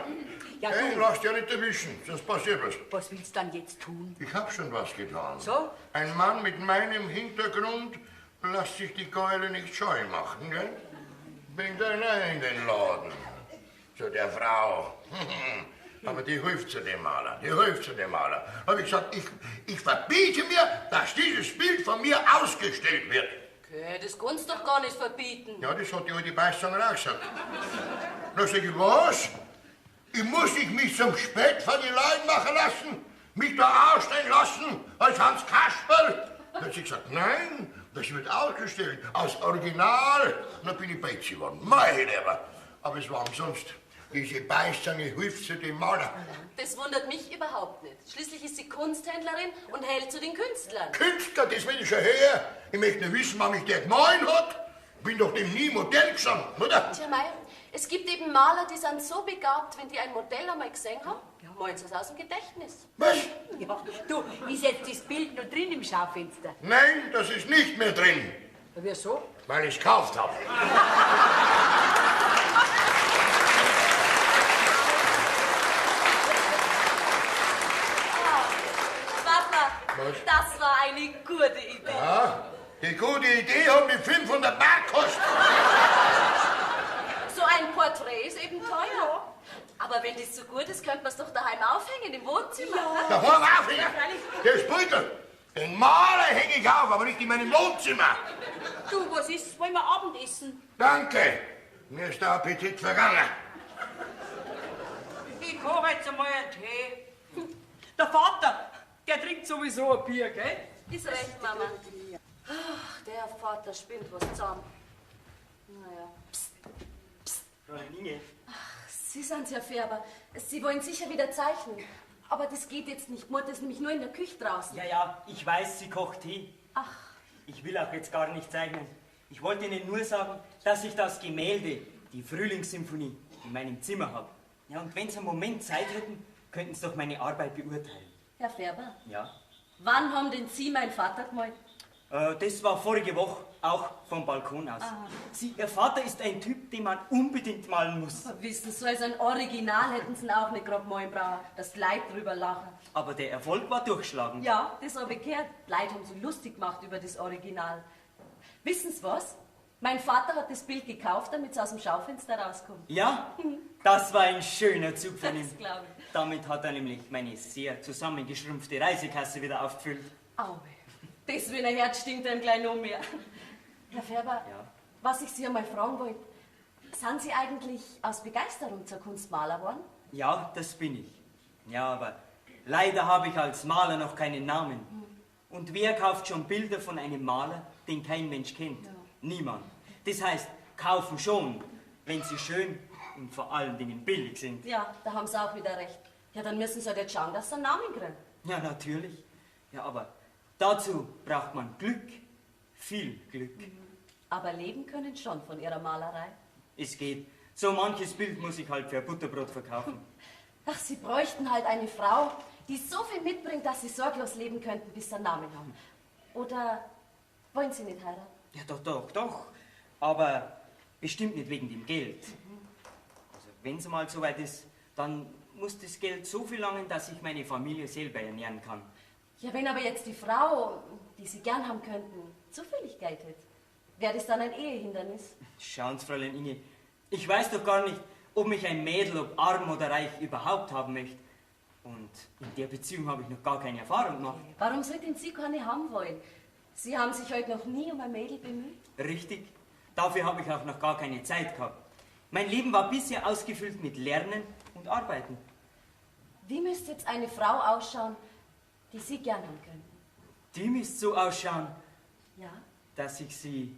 Ja, Hey, du, lass dich ja nicht erwischen, sonst passiert was. was willst du dann jetzt tun? Ich hab schon was getan. So? Ein Mann mit meinem Hintergrund lässt sich die Keule nicht scheu machen, gell? Bringt einer in den Laden. Zu der Frau. Aber die hilft zu dem Maler, die hilft zu dem Maler. Hab ich gesagt, ich verbiete mir, dass dieses Bild von mir ausgestellt wird. Okay, das kannst du doch gar nicht verbieten. Ja, das hat die alte Beißzange auch gesagt. Na, sag ich, was? Ich muss mich zum Spät von den Leuten machen lassen? Mich da ausstellen lassen als Hans Kasperl? Dann hat sie gesagt, nein, das wird ausgestellt, als Original. Und dann bin ich bei ihr geworden. Mein Lieber. Aber es war umsonst. Diese Beißzange hilft zu dem Maler. Das wundert mich überhaupt nicht. Schließlich ist sie Kunsthändlerin und hält zu den Künstlern. Künstler, das will ich schon her. Ich möchte nur wissen, wann mich der gemahlen hat. Bin doch dem nie Modell gestanden, oder? Tja, Meier, es gibt eben Maler, die sind so begabt, wenn die ein Modell einmal gesehen haben, malen sie es aus dem Gedächtnis. Was? Ja, du, ist jetzt das Bild noch drin im Schaufenster? Nein, das ist nicht mehr drin, Wieso? weil ich es gekauft habe. Papa, Was? das war eine gute Idee. Ja, die gute Idee hat mir 500 Mark gekostet. So ein Porträt ist eben teuer. Aber wenn das so gut ist, könnte man es doch daheim aufhängen, im Wohnzimmer. Da fahren wir auf hier. Das Beutel. Den Maler hänge ich auf, aber nicht in meinem Wohnzimmer. Du, was ist? Wollen wir Abendessen? Danke. Mir ist der Appetit vergangen. Ich koche jetzt einmal einen Tee. Der Vater, der trinkt sowieso ein Bier, gell? Ist recht, Mama. Ach, der Vater spinnt was zusammen. Naja. Fräulein Inge, Sie sind Herr Färber. Sie wollen sicher wieder zeichnen. Aber das geht jetzt nicht. Mutter ist nämlich nur in der Küche draußen. ja, ich weiß, sie kocht Tee. Ach, Ich will auch jetzt gar nicht zeichnen. Ich wollte Ihnen nur sagen, dass ich das Gemälde, die Frühlingssymphonie, in meinem Zimmer habe. Ja, und wenn Sie einen Moment Zeit hätten, könnten Sie doch meine Arbeit beurteilen. Herr Färber, Ja. wann haben denn Sie meinen Vater gemalt? Das war vorige Woche, auch vom Balkon aus. Ihr Vater ist ein Typ, den man unbedingt malen muss. Wissen Sie, so als ein Original hätten Sie ihn auch nicht gerade malen brauchen, dass die Leute drüber lachen. Aber der Erfolg war durchschlagend. Ja, das habe ich gehört. Die Leute haben sich lustig gemacht über das Original. Wissen Sie was? Mein Vater hat das Bild gekauft, damit es aus dem Schaufenster rauskommt. Ja, das war ein schöner Zug von ihm. Das glaube ich. Damit hat er nämlich meine sehr zusammengeschrumpfte Reisekasse wieder aufgefüllt. Aue. Das Wiener Herz stinkt einem gleich noch mehr. Herr Färber, Ja? was ich Sie einmal fragen wollte, sind Sie eigentlich aus Begeisterung zur Kunst Maler geworden? Ja, das bin ich. Ja, aber leider habe ich als Maler noch keinen Namen. Und wer kauft schon Bilder von einem Maler, den kein Mensch kennt? Ja. Niemand. Das heißt, kaufen schon, wenn sie schön und vor allen Dingen billig sind. Ja, da haben Sie auch wieder recht. Ja, dann müssen Sie halt jetzt schauen, dass Sie einen Namen kriegen. Ja, natürlich. Ja, aber dazu braucht man Glück. Viel Glück. Aber leben können schon von Ihrer Malerei. Es geht. So manches Bild muss ich halt für Butterbrot verkaufen. Ach, Sie bräuchten halt eine Frau, die so viel mitbringt, dass Sie sorglos leben könnten, bis Sie einen Namen haben. Oder wollen Sie nicht heiraten? Ja, doch. Aber bestimmt nicht wegen dem Geld. Also, wenn es mal soweit ist, dann muss das Geld so viel langen, dass ich meine Familie selber ernähren kann. Ja, wenn aber jetzt die Frau, die Sie gern haben könnten, zufällig Geld hätte, wäre das dann ein Ehehindernis? Schauen Sie, Fräulein Inge, ich weiß doch gar nicht, ob mich ein Mädel, ob arm oder reich, überhaupt haben möchte. Und in der Beziehung habe ich noch gar keine Erfahrung gemacht. Warum sollten Sie keine haben wollen? Sie haben sich heute noch nie um ein Mädel bemüht? Richtig, dafür habe ich auch noch gar keine Zeit gehabt. Mein Leben war bisher ausgefüllt mit Lernen und Arbeiten. Wie müsste jetzt eine Frau ausschauen, die Sie gern haben könnten? Die müsste so ausschauen, Ja? dass ich sie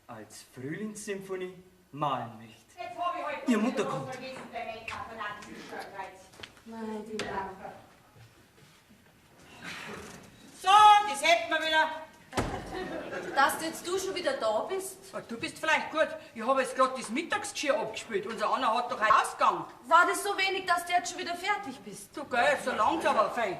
als Frühlingssymphonie malen möchte. Jetzt habe ich heute Ihr Mutter kommt. vergessen, der Make-up von einem T-Shirt. Nein, die Dame. So, das hätten wir wieder. Dass jetzt du schon wieder da bist? Ja, du bist vielleicht gut. Ich habe jetzt gerade das Mittagsgeschirr abgespült. Unser Anna hat doch einen Ausgang. War das so wenig, dass du jetzt schon wieder fertig bist? Du, gell, so langsam aber fein.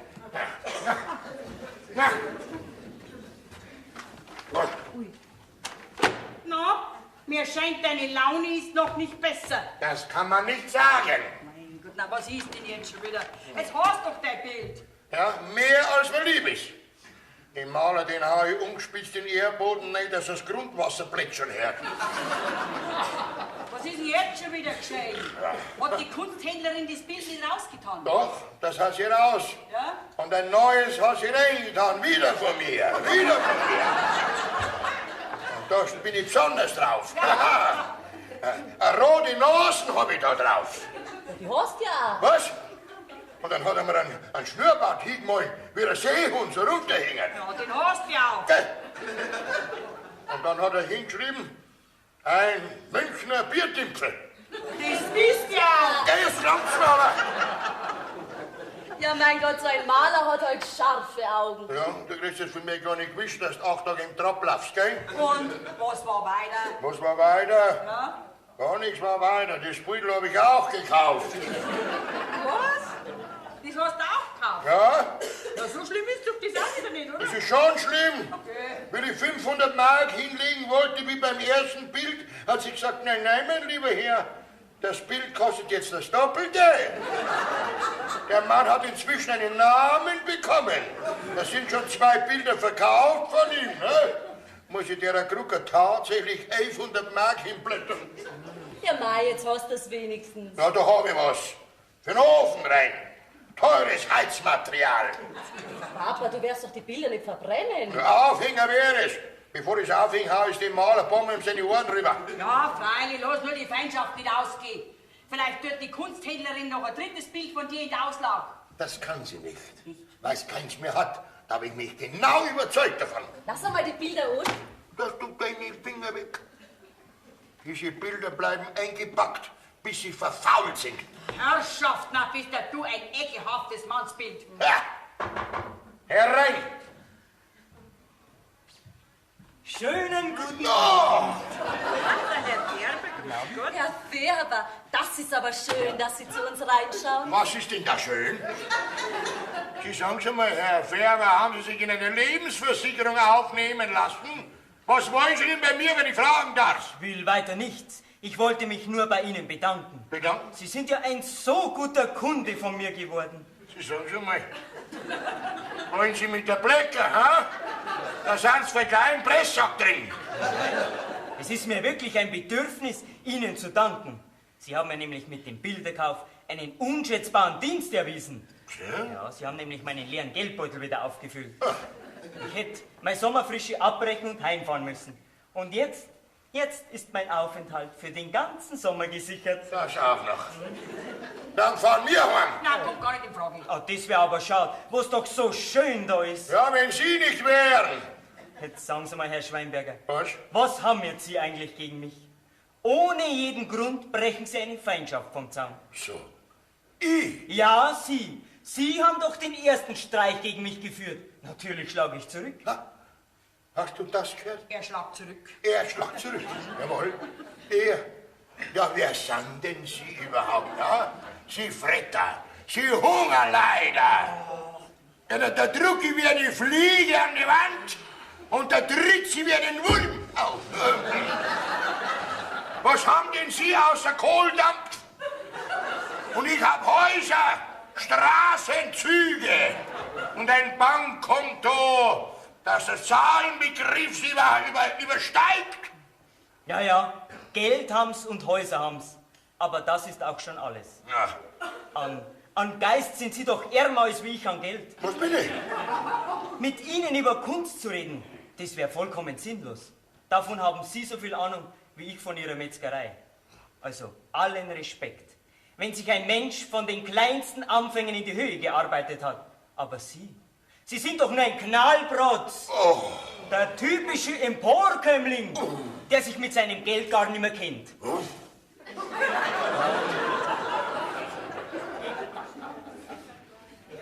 Na, mir scheint, deine Laune ist noch nicht besser. Das kann man nicht sagen. Mein Gott, na was ist denn jetzt schon wieder? Jetzt hast doch dein Bild. Ja, mehr als mir lieb ist. Den Maler, den habe ich umgespitzt in den Erdboden, nicht, dass das Grundwasser plätschern hört. Was ist denn jetzt schon wieder geschehen? Hat die Kunsthändlerin das Bild nicht rausgetan? Doch, das hat sie raus. Ja? Und ein neues hat sie reingetan, wieder von mir, wieder von mir. Und da bin ich besonders drauf. Eine rote Nasen habe ich da drauf. Die hast ja auch. Was? Und dann hat er mir einen Schnurrbart hingemalt, wie ein Seehund so runterhängen. Ja, den hast du ja auch. Gell? Und dann hat er hingeschrieben, ein Münchner Biertimpfel. Das bist du ja auch. Der ist Ramschmaler. Ja, mein Gott, so ein Maler hat halt scharfe Augen. Ja, du kriegst jetzt von mir gar nicht gewusst, dass du 8 Tage im Trab laufst, gell? Und was war weiter? Was war weiter? Ja? Gar nichts war weiter. Das Pudel habe ich auch gekauft. Was? Das hast du auch gekauft? Ja, Ja, so schlimm ist doch das auch wieder nicht, oder? das ist schon schlimm. Okay. Wie ich 500 Mark hinlegen wollte, wie beim ersten Bild, hat sie gesagt, nein, mein lieber Herr, das Bild kostet jetzt das Doppelte. Der Mann hat inzwischen einen Namen bekommen. Da sind schon 2 Bilder verkauft von ihm. Ne? Muss ich der Krucker tatsächlich 1100 Mark hinblättern. Ja, Mai, jetzt hast du es wenigstens. Ja, da habe ich was. Für den Ofen rein. Teures Heizmaterial. Papa, du wirst doch die Bilder nicht verbrennen. Der Aufhänger wäre es. Bevor ich es aufhänge, hau ich dem Maler Bombe in seine Ohren rüber. Ja, freilich, lass nur die Feindschaft nicht ausgehen. Vielleicht tut die Kunsthändlerin noch ein drittes Bild von dir in der Auslage. Das kann sie nicht, weil es keins mehr hat. Da habe ich mich genau überzeugt davon. Lass einmal die Bilder an. Lass du deine Finger weg. Diese Bilder bleiben eingepackt, bis sie verfault sind. Herrschaft, na bist ja du ein ekelhaftes Mannsbild. Ja. Herein! Schönen guten Oh. Herr Färber, das ist aber schön, dass Sie zu uns reinschauen. Was ist denn da schön? Sie sagen schon mal, Herr Färber, haben Sie sich in eine Lebensversicherung aufnehmen lassen? Was wollen Sie denn bei mir, wenn ich fragen darf? Ich will weiter nichts. Ich wollte mich nur bei Ihnen bedanken. Bedanken? Sie sind ja ein so guter Kunde von mir geworden. Sie sagen schon mal. Wollen Sie mit der Blecker, ha? Da sind Sie für keinen Presssack drin. Es ist mir wirklich ein Bedürfnis, Ihnen zu danken. Sie haben mir nämlich mit dem Bilderkauf einen unschätzbaren Dienst erwiesen. Ja? Ja, Sie haben nämlich meinen leeren Geldbeutel wieder aufgefüllt. Ich hätte meine Sommerfrische abbrechen und heimfahren müssen. Und jetzt ist mein Aufenthalt für den ganzen Sommer gesichert. Das auch noch. Dann fahren wir heim. Na, kommt gar nicht in Frage. Ah, das wäre aber schade, wo es doch so schön da ist. Ja, wenn Sie nicht wären. Jetzt sagen Sie mal, Herr Schweinberger, Was? was haben jetzt Sie eigentlich gegen mich? Ohne jeden Grund brechen Sie eine Feindschaft vom Zaun. So. Ich? Ja, Sie. Sie haben doch den ersten Streich gegen mich geführt. Natürlich schlage ich zurück. Ha? Hast du das gehört? Er schlagt zurück. Er schlagt zurück. Jawohl. Er. Ja, wer sind denn Sie überhaupt? Ja? Sie Fretter. Sie Hungerleider. Ja, da drück ich wie eine Fliege an die Wand und da tritt sie wie einen Wurm auf. Was haben denn Sie außer Kohldampf? Und ich hab Häuser, Straßen, Züge und ein Bankkonto, das der Zahlenbegriff Sie übersteigt. Ja, Geld haben's und Häuser haben's. Aber das ist auch schon alles. Ja, An Geist sind Sie doch ärmer als wie ich an Geld. was bitte? Mit Ihnen über Kunst zu reden, das wäre vollkommen sinnlos. Davon haben Sie so viel Ahnung wie ich von Ihrer Metzgerei. Also allen Respekt. Wenn sich ein Mensch von den kleinsten Anfängen in die Höhe gearbeitet hat. Aber Sie sind doch nur ein Knallbrotz. Oh. Der typische Emporkömmling, der sich mit seinem Geld gar nicht mehr kennt.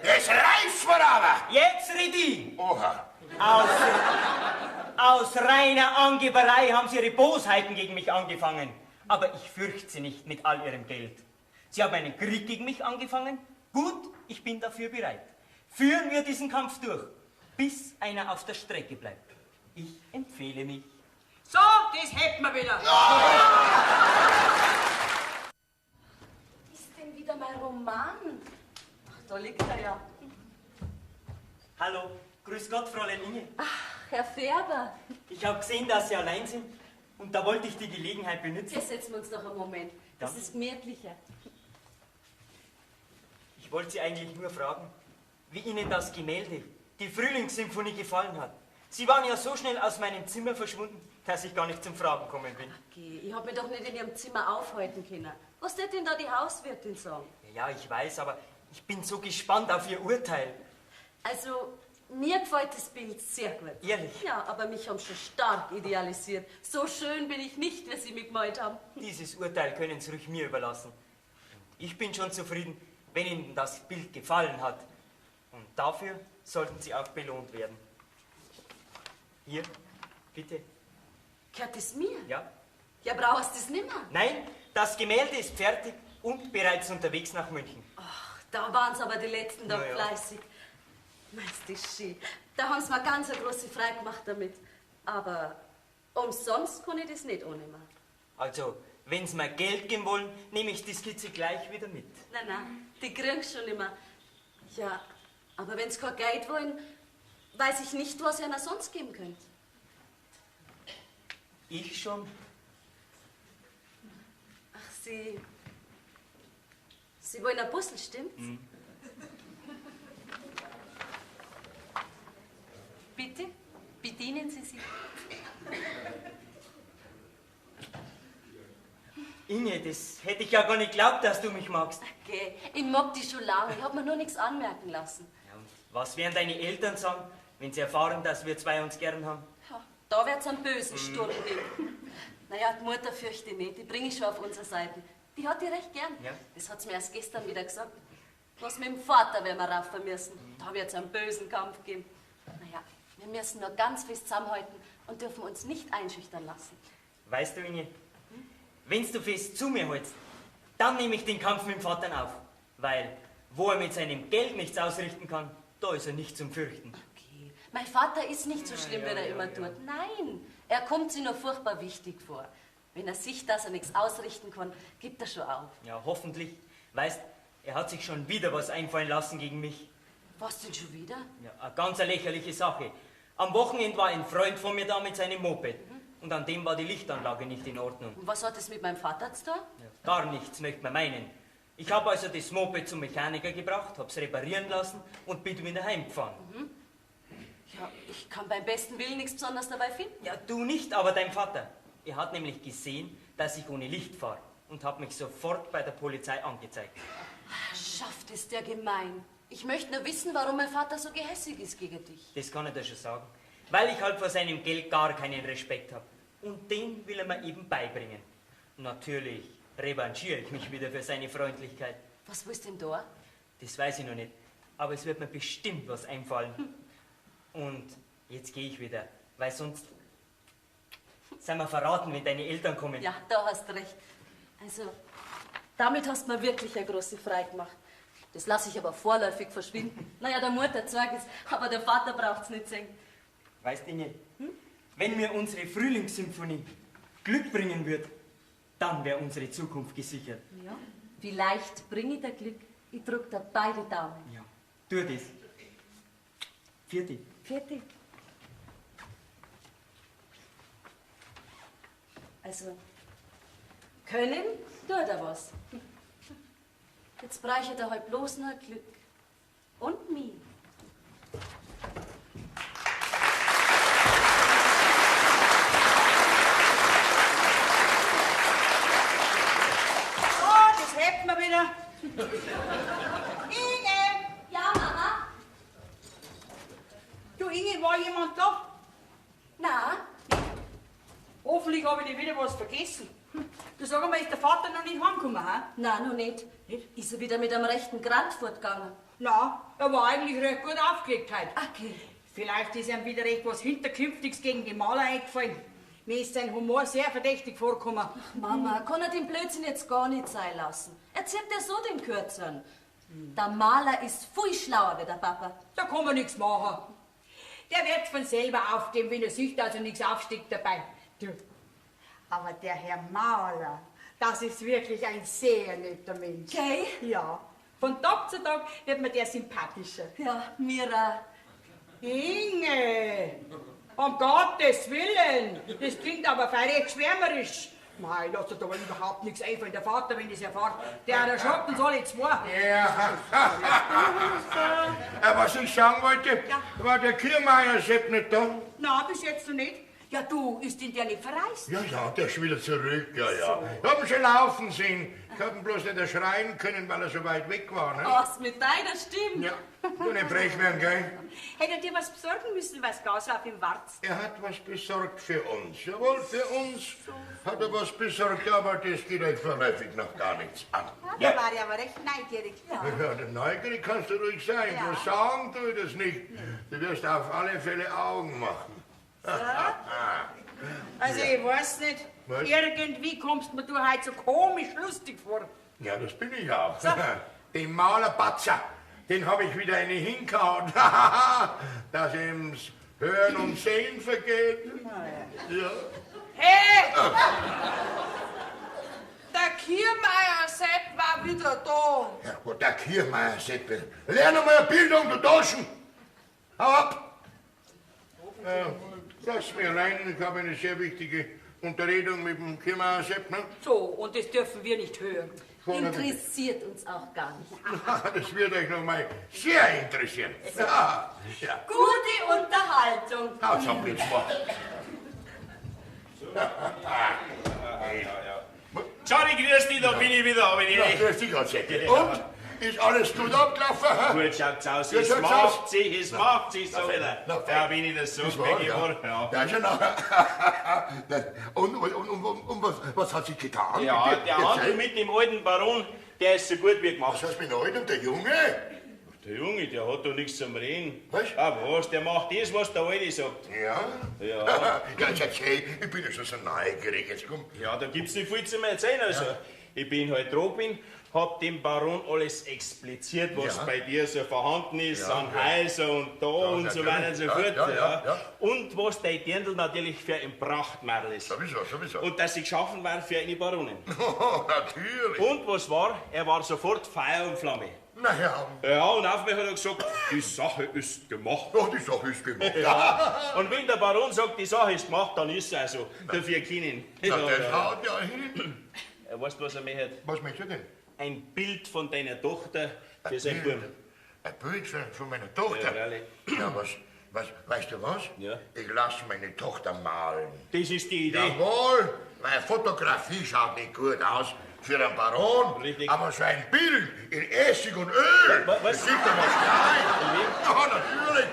Das reicht mir aber. Jetzt red ich. Oha. Aus reiner Angeberei haben Sie Ihre Bosheiten gegen mich angefangen. Aber ich fürchte Sie nicht mit all Ihrem Geld. Sie haben einen Krieg gegen mich angefangen. Gut, ich bin dafür bereit. Führen wir diesen Kampf durch, bis einer auf der Strecke bleibt. Ich empfehle mich. So, das hätten wir wieder. Ist denn wieder mein Roman? Ach, da liegt er ja. Hallo, grüß Gott, Fräulein Inge. Ach, Herr Färber. Ich habe gesehen, dass Sie allein sind und da wollte ich die Gelegenheit benutzen. Hier setzen wir uns noch einen Moment. Das Ja. ist gemütlicher. Ich wollte Sie eigentlich nur fragen, wie Ihnen das Gemälde, die Frühlingssymphonie, gefallen hat. Sie waren ja so schnell aus meinem Zimmer verschwunden, dass ich gar nicht zum Fragen gekommen bin. Okay, ich hab mich doch nicht in Ihrem Zimmer aufhalten können. Was wird denn da die Hauswirtin sagen? Ja, ich weiß, aber ich bin so gespannt auf Ihr Urteil. Also, mir gefällt das Bild sehr gut. Ehrlich? Ja, aber mich haben schon stark idealisiert. So schön bin ich nicht, wie Sie mich gemalt haben. Dieses Urteil können Sie ruhig mir überlassen. Ich bin schon zufrieden, wenn Ihnen das Bild gefallen hat. Und dafür sollten Sie auch belohnt werden. Hier, bitte. Gehört das mir? Ja? Ja, brauchst du das nimmer? Nein, das Gemälde ist fertig und bereits unterwegs nach München. Ach, da waren es aber die letzten Tage Ja. fleißig. Meinst du, das ist schön. Da haben sie mir ganz eine große Freude gemacht damit. Aber umsonst kann ich das nicht annehmen. Also, wenn Sie mir Geld geben wollen, nehme ich die Skizze gleich wieder mit. Nein, die kriegst du schon immer. Ja, aber wenn sie kein Geld wollen, weiß ich nicht, was ihr ihnen sonst geben könnt. Ich schon? Ach, Sie wollen ein Puzzle, stimmt's? Bitte, bedienen Sie sich. Inge, das hätte ich ja gar nicht geglaubt, dass du mich magst. Okay, ich mag die schon lange, ich hab mir nur nichts anmerken lassen. Ja, und was werden deine Eltern sagen, wenn sie erfahren, dass wir zwei uns gern haben? Ja, da wird's einen bösen Sturm geben. Naja, die Mutter fürchte ich nicht, die bringe ich schon auf unsere Seite. Die hat die recht gern. Ja. Das hat sie mir erst gestern wieder gesagt. Was mit dem Vater werden wir rauf müssen. Da wird's einen bösen Kampf geben. Naja, wir müssen nur ganz fest zusammenhalten und dürfen uns nicht einschüchtern lassen. Weißt du, Inge, wenn du fest zu mir hältst, dann nehme ich den Kampf mit dem Vater auf. Weil, wo er mit seinem Geld nichts ausrichten kann, da ist er nicht zum Fürchten. Okay, mein Vater ist nicht so schlimm, wie er immer tut. Nein, er kommt sich nur furchtbar wichtig vor. Wenn er sieht, dass er nichts ausrichten kann, gibt er schon auf. Ja, hoffentlich. Weißt, er hat sich schon wieder was einfallen lassen gegen mich. Was denn schon wieder? Ja, eine ganz lächerliche Sache. Am Wochenende war ein Freund von mir da mit seinem Moped. Und an dem war die Lichtanlage nicht in Ordnung. Und was hat es mit meinem Vater zu tun? Ja, gar nichts, möchte man meinen. Ich habe also das Moped zum Mechaniker gebracht, hab's reparieren lassen und bin wieder heimgefahren. Ja, ich kann beim besten Willen nichts besonders dabei finden. Ja, du nicht, aber dein Vater. Er hat nämlich gesehen, dass ich ohne Licht fahre und hat mich sofort bei der Polizei angezeigt. Schafft ist der gemein. Ich möchte nur wissen, warum mein Vater so gehässig ist gegen dich. Das kann er dir schon sagen. Weil ich halt vor seinem Geld gar keinen Respekt habe. Und den will er mir eben beibringen. Natürlich revanchiere ich mich wieder für seine Freundlichkeit. Was willst du denn da? Das weiß ich noch nicht. Aber es wird mir bestimmt was einfallen. Und jetzt gehe ich wieder. Weil sonst sind wir verraten, wenn deine Eltern kommen. Ja, da hast recht. Also, damit hast du mir wirklich eine große Freude gemacht. Das lasse ich aber vorläufig verschwinden. Naja, der Mutter zeigt es, aber der Vater braucht's nicht sehen. Weißt du, Inge, wenn mir unsere Frühlingssymphonie Glück bringen wird, dann wäre unsere Zukunft gesichert. Ja, vielleicht bringe ich dir Glück. Ich drück dir beide Daumen. Ja, tu das. Vierte. Fertig. Also, können tut er was. Jetzt brauche ich da halt bloß nur Glück. Und mich. Oh, das hätten wir wieder. Inge! Ja, Mama? Du, Inge, war jemand da? Na? Hoffentlich habe ich nicht wieder was vergessen. Du, sag mal, ist der Vater noch nicht heimgekommen, hä? Nein, noch nicht. Nicht? Ist er wieder mit einem rechten Grand fortgegangen? Na, er war eigentlich recht gut aufgelegt heute. Okay. Vielleicht ist ihm wieder recht was Hinterkünftiges gegen die Maler eingefallen. Mir ist sein Humor sehr verdächtig vorgekommen. Mama, kann er den Blödsinn jetzt gar nicht sein lassen. Er zieht ja so den Kürzeren. Der Maler ist viel schlauer wie der Papa. Da kann man nichts machen. Der wird von selber aufgeben, wenn er sieht, also nichts aufsteckt dabei. Du. Aber der Herr Maler, das ist wirklich ein sehr netter Mensch. Okay? Ja. Von Tag zu Tag wird mir der sympathischer. Ja, mir auch. Inge! Um Gottes Willen! Das klingt aber feierlich schwärmerisch. Nein, lass dir aber überhaupt nichts einfallen. Der Vater, wenn das erfährt, der erschrocken soll jetzt zwei. Ja. Was ich sagen wollte, war der Kiermeier Sepp nicht da? Na, bis jetzt noch nicht. Ja, du, ist denn der nicht verreist? Ja, der ist wieder zurück, ja. Ich hab ihn schon laufen sehen. Ich hab ihn bloß nicht schreien können, weil er so weit weg war, ne? Was mit deiner Stimme? Ja, du nicht frech werden, gell? Hätte er dir was besorgen müssen, was Gaslauf im Warz? Er hat was besorgt für uns. Jawohl, für uns hat er was besorgt, aber das geht euch vorläufig noch gar nichts an. Ja, da war ich aber recht neugierig. Ja, neugierig kannst du ruhig sein. Ja. Bloß sagen tue ich das nicht. Du wirst auf alle Fälle Augen machen. Also, ich weiß nicht. Was? Irgendwie kommst mir du heute so komisch lustig vor. Ja, das bin ich auch. Den Malerpatzer, den habe ich wieder eine hingehauen. Dass ihm's Hören und Sehen vergeht. Ja. Hey! Der Kiermeier Sepp war wieder da. Ja, wo der Kiermeier Sepp. Lerne mal Bildung, du Doschen. Hau ab. Lass mir rein, ich habe eine sehr wichtige Unterredung mit dem Kiermeier Sepp. Ne? So, und das dürfen wir nicht hören. Interessiert uns auch gar nicht. Das wird euch noch mal sehr interessieren. Ja. Gute Unterhaltung. Haut's ab jetzt mal. Johnny, grüß dich, da bin ich wieder. Aber Ja, grüß dich, Gott sei Dank. Und? Ist alles gut abgelaufen? Gut schaut's aus, Ja, es schaut's macht sich, es macht sich so Na, wieder. na, Ja, wenn ich das so Das war, kriege, ja. ja. Ja, schon noch. Und was hat sich getan? Ja, der Erzähl. Handel mit dem alten Baron, der ist so gut wie gemacht. Was heißt mit alt und der Junge? Der Junge, der hat doch nichts zum Reden. Was? Ah, was? Der macht das, was der Alte sagt. Ja? Ja. Ja, jetzt erzähl, ich bin ja schon so neugierig. Jetzt komm. Ja, da gibt's nicht viel zu erzählen. Also, ich bin halt dran gewesen, hab dem Baron alles expliziert, was Ja. bei dir so vorhanden ist, Ja, an ja. Häuser und da und so weiter und so natürlich. fort. Ja. Und was dein Dirndl natürlich für ein Prachtmerl ist. Sowieso. Und dass ich geschaffen war für eine Baronin. Natürlich. Und was war? Er war sofort Feuer und Flamme. Naja, Ja, und auf mich hat er gesagt, die Sache ist gemacht. doch, die Sache ist gemacht. Ja. Und wenn der Baron sagt, die Sache ist gemacht, dann ist er also dafür können. Ja, das haut ja hin. Weißt du, was er mir hat? Was möchtest du denn? Ein Bild von deiner Tochter für seinen Buben. Ein Bild von meiner Tochter. Ja, freilich. Ja, Weißt du was? Ja. Ich lasse meine Tochter malen. Das ist die Idee. Jawohl, weil Fotografie schaut nicht gut aus für einen Baron. Richtig. Aber so ein Bild in Essig und Öl, Was? das sieht doch was klein. Ja, natürlich.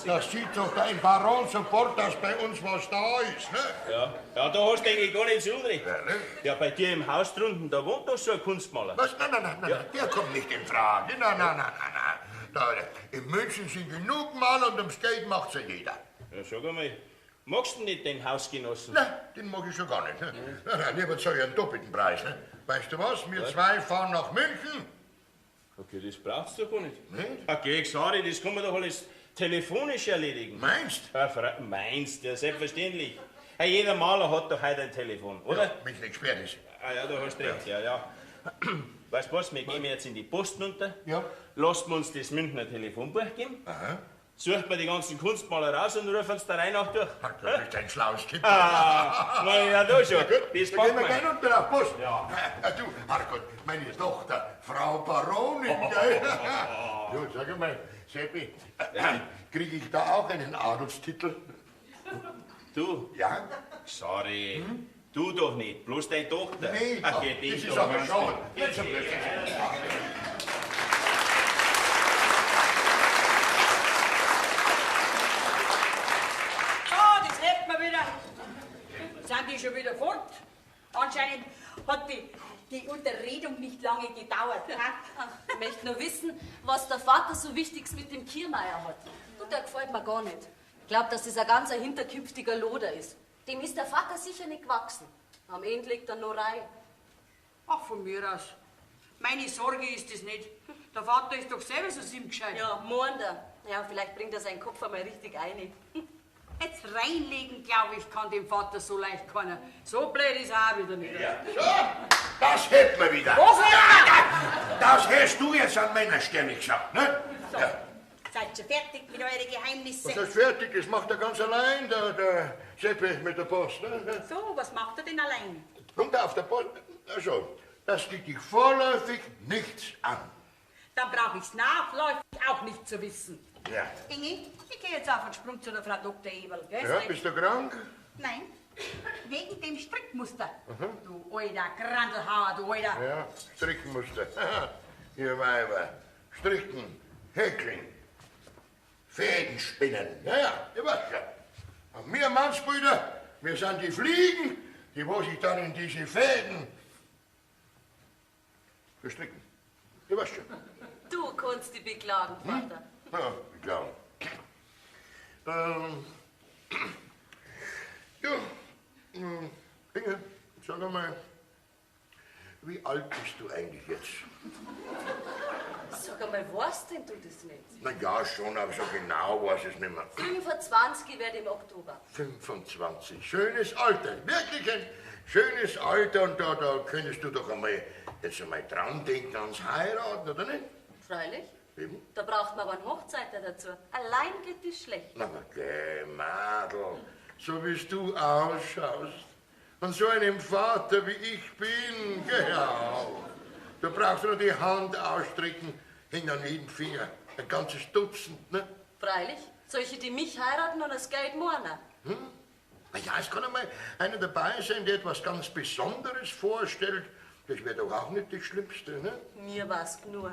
Das sieht doch dein Baron sofort, dass bei uns was da ist. Ne? Ja, da hast du eigentlich gar nicht so unrecht. Ja, ne? Ja, bei dir im Haus drunten, da wohnt doch so ein Kunstmaler. Was? Nein, der kommt nicht in Frage. Nein. Da, in München sind genug Maler und ums Geld macht's ja jeder. Ja, sag einmal, magst du nicht den Hausgenossen? Nein, den mag ich schon gar nicht. Ne? Nein, lieber zahle ich einen doppelten Preis. Ne? Weißt du was? Wir zwei fahren nach München. Okay, das brauchst du gar nicht. Nicht? Okay, sorry, das kann man doch alles telefonisch erledigen. Meinst? Ja, meinst, ja, selbstverständlich. Ja, jeder Maler hat doch heute ein Telefon, oder? Ja, mich nicht gesperrt ist. Ah ja, da hast du recht, ja. Weißt du was, wir gehen jetzt in die Post runter, Ja. lassen wir uns das Münchner Telefonbuch geben, Aha. suchen wir die ganzen Kunstmaler raus und rufen uns da rein auch durch. Du bist ein schlaues Kind. Na ja, da schon. Ja, gut, Das dann gehen packen wir wir. gleich runter auf Post. Ja. Du, Margot, meine Tochter, Frau Baronin, gell? Du, sag mal, Seppi, kriege ich da auch einen Adelstitel? Du, Ja? sorry, du doch nicht, bloß deine Tochter. Nee, Ach, das geht dich ist doch aber an. schon. Nicht so blöd. So, das hätten wir wieder. Sind die schon wieder fort? Anscheinend hat die Unterredung nicht lange gedauert. Ich möchte nur wissen, was der Vater so Wichtiges mit dem Kiermeier hat. Du, der gefällt mir gar nicht. Ich glaube, dass das ein ganz hinterkünftiger Loder ist. Dem ist der Vater sicher nicht gewachsen. Am Ende liegt er nur rein. Ach, von mir aus. Meine Sorge ist es nicht. Der Vater ist doch selber so sinngescheit. Ja, meint er. Ja, vielleicht bringt er seinen Kopf einmal richtig ein. Jetzt reinlegen, glaube ich, kann dem Vater so leicht keiner. So blöd ist er auch wieder nicht. So, das hätten wir wieder. Was hat Das hast du jetzt an meiner Stelle gesagt, ne? So. Ja. Seid ihr fertig mit euren Geheimnissen? Was ist fertig? Das macht er ganz allein, der Seppi mit der Post. Ne? So, was macht er denn allein? Kommt er auf der Post? Also, das geht dich vorläufig nichts an. Dann brauche ich es nachläufig auch nicht zu wissen. Ja. Ingi, ich gehe jetzt auf den Sprung zu der Frau Dr. Eberl. Gell? Ja, bist du krank? Nein, wegen dem Strickmuster. Du alter Grandelhauer, du alter. Ja, Strickmuster. Ihr Weiber. Stricken, häkeln, Fäden spinnen. Ja, ihr weißt ja. Und wir Mannsbrüder, wir sind die Fliegen, die wo sich dann in diese Fäden gestricken. Ihr weißt schon. Du kannst dich beklagen, Vater. Ja, ich glaube. Ja, Inge, sag einmal, wie alt bist du eigentlich jetzt? Sag einmal, weißt denn du das nicht? Na ja, schon, aber so genau weiß ich es nicht mehr. 25 werde im Oktober. 25, schönes Alter, wirklich ein schönes Alter. Und da könntest du doch jetzt einmal dran denken ans Heiraten, oder nicht? Freilich. Eben. Da braucht man aber einen Hochzeiter dazu. Allein geht es schlecht. Na, geh, Madel, so wie du ausschaust und so einem Vater wie ich bin, geh auf. Du brauchst nur die Hand ausstrecken, hängt an jedem Finger, ein ganzes Dutzend, ne? Freilich. Solche, die mich heiraten und das Geld morgen. Na ja, es kann einmal einer dabei sein, der etwas ganz Besonderes vorstellt. Das wäre doch auch nicht das Schlimmste, ne? Mir war's nur.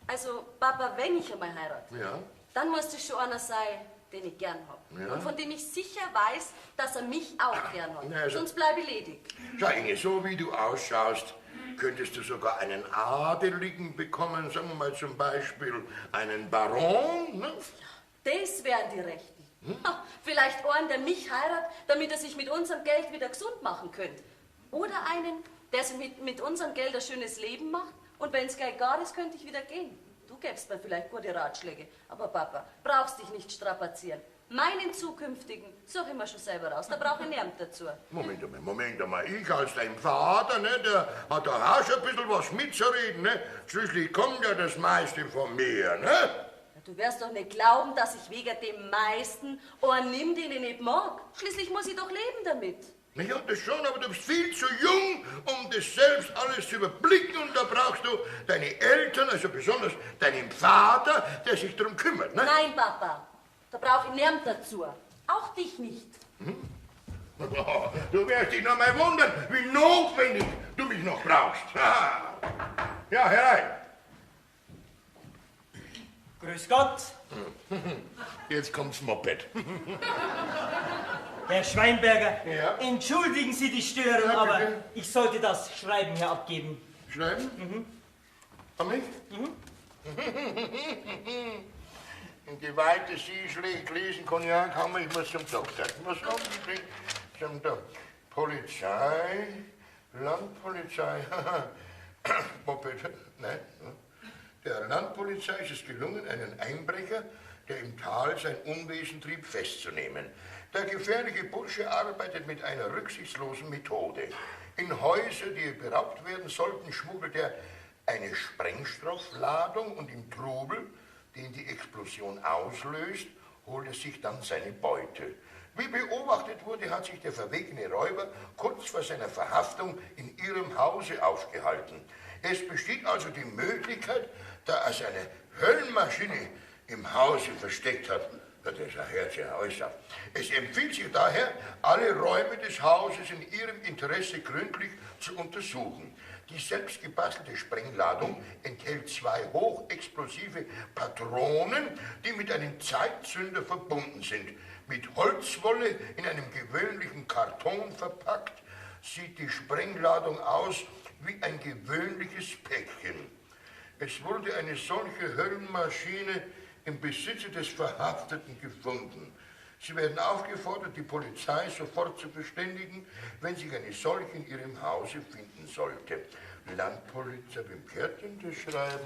Also, Papa, wenn ich einmal heirate, Ja. dann muss es schon einer sein, den ich gern hab. Ja. Und von dem ich sicher weiß, dass er mich auch gern hat. Ja, also- Sonst bleibe ich ledig. Schau, Inge, so wie du ausschaust, könntest du sogar einen Adeligen bekommen, sagen wir mal zum Beispiel einen Baron, ne? Das wären die Rechten. Ha, vielleicht einen, der mich heiratet, damit er sich mit unserem Geld wieder gesund machen könnte. Oder einen, der sich mit unserem Geld ein schönes Leben macht. Und wenn's Geld gar ist, könnte ich wieder gehen. Du gäbst mir vielleicht gute Ratschläge. Aber Papa, brauchst dich nicht strapazieren. Meinen zukünftigen suche ich mir schon selber raus. Da brauche ich niemand dazu. Moment einmal. Ich als dein Vater, ne, der hat doch auch schon ein bisschen was mitzureden, ne? Schließlich kommt ja das meiste von mir, ne? Du wirst doch nicht glauben, dass ich wegen dem meisten einen nimm, den ich nicht mag. Schließlich muss ich doch leben damit. Na ja, das schon, aber du bist viel zu jung, um das selbst alles zu überblicken. Und da brauchst du deine Eltern, also besonders deinen Vater, der sich darum kümmert, ne? Nein, Papa. Da brauche ich niemand dazu. Auch dich nicht. Du wirst dich noch mal wundern, wie notwendig du mich noch brauchst. Ja, herein. Grüß Gott. Jetzt kommt's Moped. Herr Schweinberger, Ja? entschuldigen Sie die Störung, Ja, aber bitte. ich sollte das Schreiben hier abgeben. Schreiben? An mich? In geweihte Sie schlecht lesen, Cognac haben wir, ich muss zum Doktor. Ich muss unbedingt zum Doktor. Polizei, Landpolizei, Moped, nein. Der Landpolizei ist es gelungen, einen Einbrecher, der im Tal sein Unwesen trieb, festzunehmen. Der gefährliche Bursche arbeitet mit einer rücksichtslosen Methode. In Häuser, die beraubt werden sollten, schmuggelt er eine Sprengstoffladung und im Trubel, den die Explosion auslöst, holt er sich dann seine Beute. Wie beobachtet wurde, hat sich der verwegene Räuber kurz vor seiner Verhaftung in ihrem Hause aufgehalten. Es besteht also die Möglichkeit, da er seine Höllenmaschine im Hause versteckt hat. Das ist ein Herz äußerst. Es empfiehlt sich daher, alle Räume des Hauses in ihrem Interesse gründlich zu untersuchen. Die selbstgebastelte Sprengladung enthält 2 hochexplosive Patronen, die mit einem Zeitzünder verbunden sind. Mit Holzwolle in einem gewöhnlichen Karton verpackt, sieht die Sprengladung aus wie ein gewöhnliches Päckchen. Es wurde eine solche Höllenmaschine im Besitze des Verhafteten gefunden. Sie werden aufgefordert, die Polizei sofort zu verständigen, wenn sich eine solche in ihrem Hause finden sollte. Landpolizei beim Kärtchen das schreiben.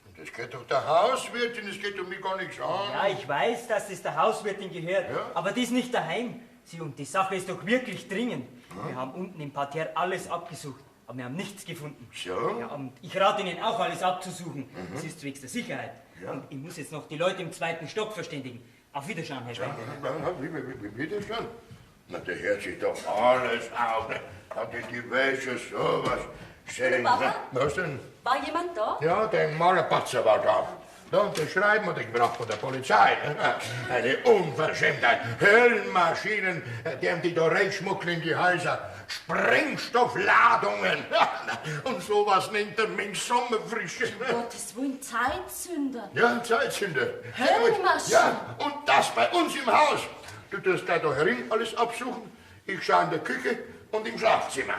Und das geht doch der Hauswirtin, das geht um mich gar nichts an. Ja, ich weiß, dass das der Hauswirtin gehört, Ja? aber die ist nicht daheim. Sie, und die Sache ist doch wirklich dringend. Wir haben unten im Parterre alles abgesucht, aber wir haben nichts gefunden. So? Ja, und ich rate Ihnen auch, alles abzusuchen. Das ist zwecks der Sicherheit. Ja. Und ich muss jetzt noch die Leute im 2. Stock verständigen. Auf Wiederschauen, Herr Schweinberger. Wie Widerstand? Na, der hört sich doch alles auf. Hat die Wäsche sowas schön. Papa? Was denn? War jemand da? Ja, der Malerpatzer war da. Da unterschreiben wir den gebracht von der Polizei. Eine Unverschämtheit. Höllenmaschinen, die da reinschmuggeln in die Häuser. Sprengstoffladungen. Und sowas nennt der Mensch Sommerfrische. Gottes Willen, Zeitzünder. Ja, Zeitzünder. Höllenmaschinen. Ja, und das bei uns im Haus. Du tust gleich da herin alles absuchen. Ich schaue in der Küche und im Schlafzimmer.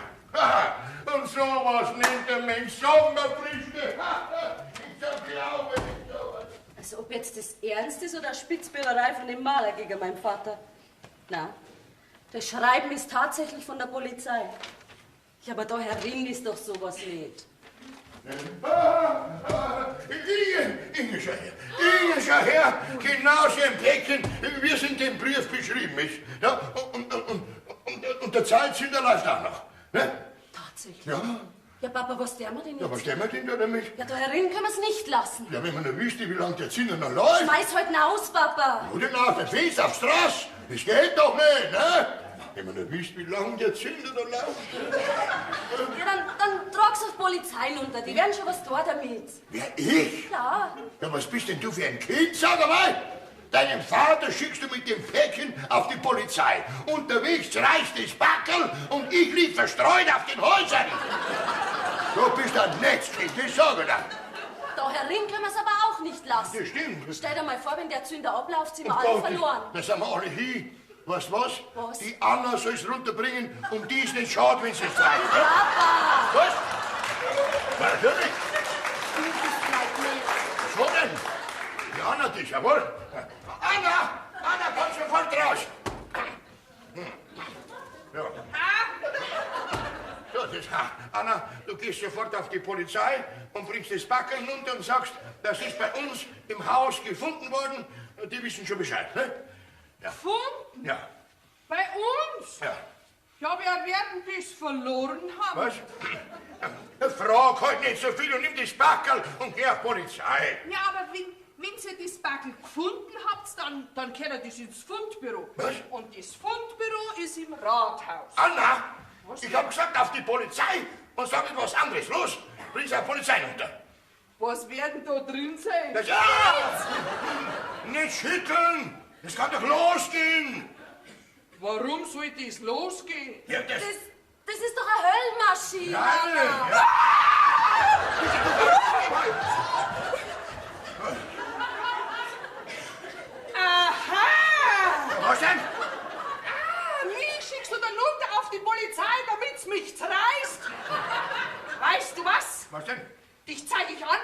Und sowas nennt der Mensch Sommerfrische. Ich glaube nicht sowas. Also ob jetzt das ernst ist oder Spitzbürgerei von dem Maler gegen meinen Vater. Na, das Schreiben ist tatsächlich von der Polizei. Ja, aber da herin ist doch sowas nicht. Inge, schau her. Inge, schau her. Genauso im Päckchen, wie es in dem Brief beschrieben ist. Ja, und der Zeitzünder läuft auch noch. Ne? Tatsächlich? Ja. Ja, Papa, was der wir denn Ja, jetzt? was stellen wir denn da damit? Ja, da herin können wir es nicht lassen. Ja, wenn man nur wüsste, wie lange der Zünder noch läuft. Schmeiß heute aus, Papa. Wo denn auf der Fenster, auf Straße? Das geht doch nicht, ne? Wenn man nur wüsste, wie lange der Zünder da läuft. Ja, dann trag's auf die Polizei runter. Die werden schon was tun damit. Wer, ich? Ja. Ja, was bist denn du für ein Kind, sag einmal? Deinen Vater schickst du mit dem Päckchen auf die Polizei. Unterwegs reißt das Backel und ich lieg verstreut auf den Häusern. Du bist ein Netzkind, das sag ich dir. Da herin können wir es aber auch nicht lassen. Das stimmt. Stell dir mal vor, wenn der Zünder abläuft, sind wir Oh alle Gott, verloren. Da sind wir alle hin. Weißt du was? Was? Die Anna soll es runterbringen und die ist nicht schade, wenn sie es treibt. Papa! Was? Natürlich. Das bleibt nicht. Was denn? Die Anna, das, jawohl. Anna! Anna, komm sofort raus. Ja. So, das, Anna, du gehst sofort auf die Polizei und bringst das Backeln runter und sagst, das ist bei uns im Haus gefunden worden. Die wissen schon Bescheid, ne? Ja. Gefunden? Ja. Bei uns? Ja. Ja, wir werden das verloren haben. Was? Frag halt nicht so viel und nimm das Backel und geh auf Polizei. Ja, aber wenn Sie das Backel gefunden habt, dann können das ins Fundbüro. Was? Und das Fundbüro ist im Rathaus. Anna, Was? ich hab gesagt, auf die Polizei und sag etwas anderes. Los, bring's auf Polizei runter. Was werden da drin sein? Das, Nicht schütteln! Das kann doch losgehen! Warum soll das losgehen? Ja, Das ist doch eine Höllenmaschine. Nein! Mama. Ja. Aha! Was denn? Mich schickst du dann runter auf die Polizei, damit's mich zerreißt? Weißt du was? Was denn? Dich zeig ich an.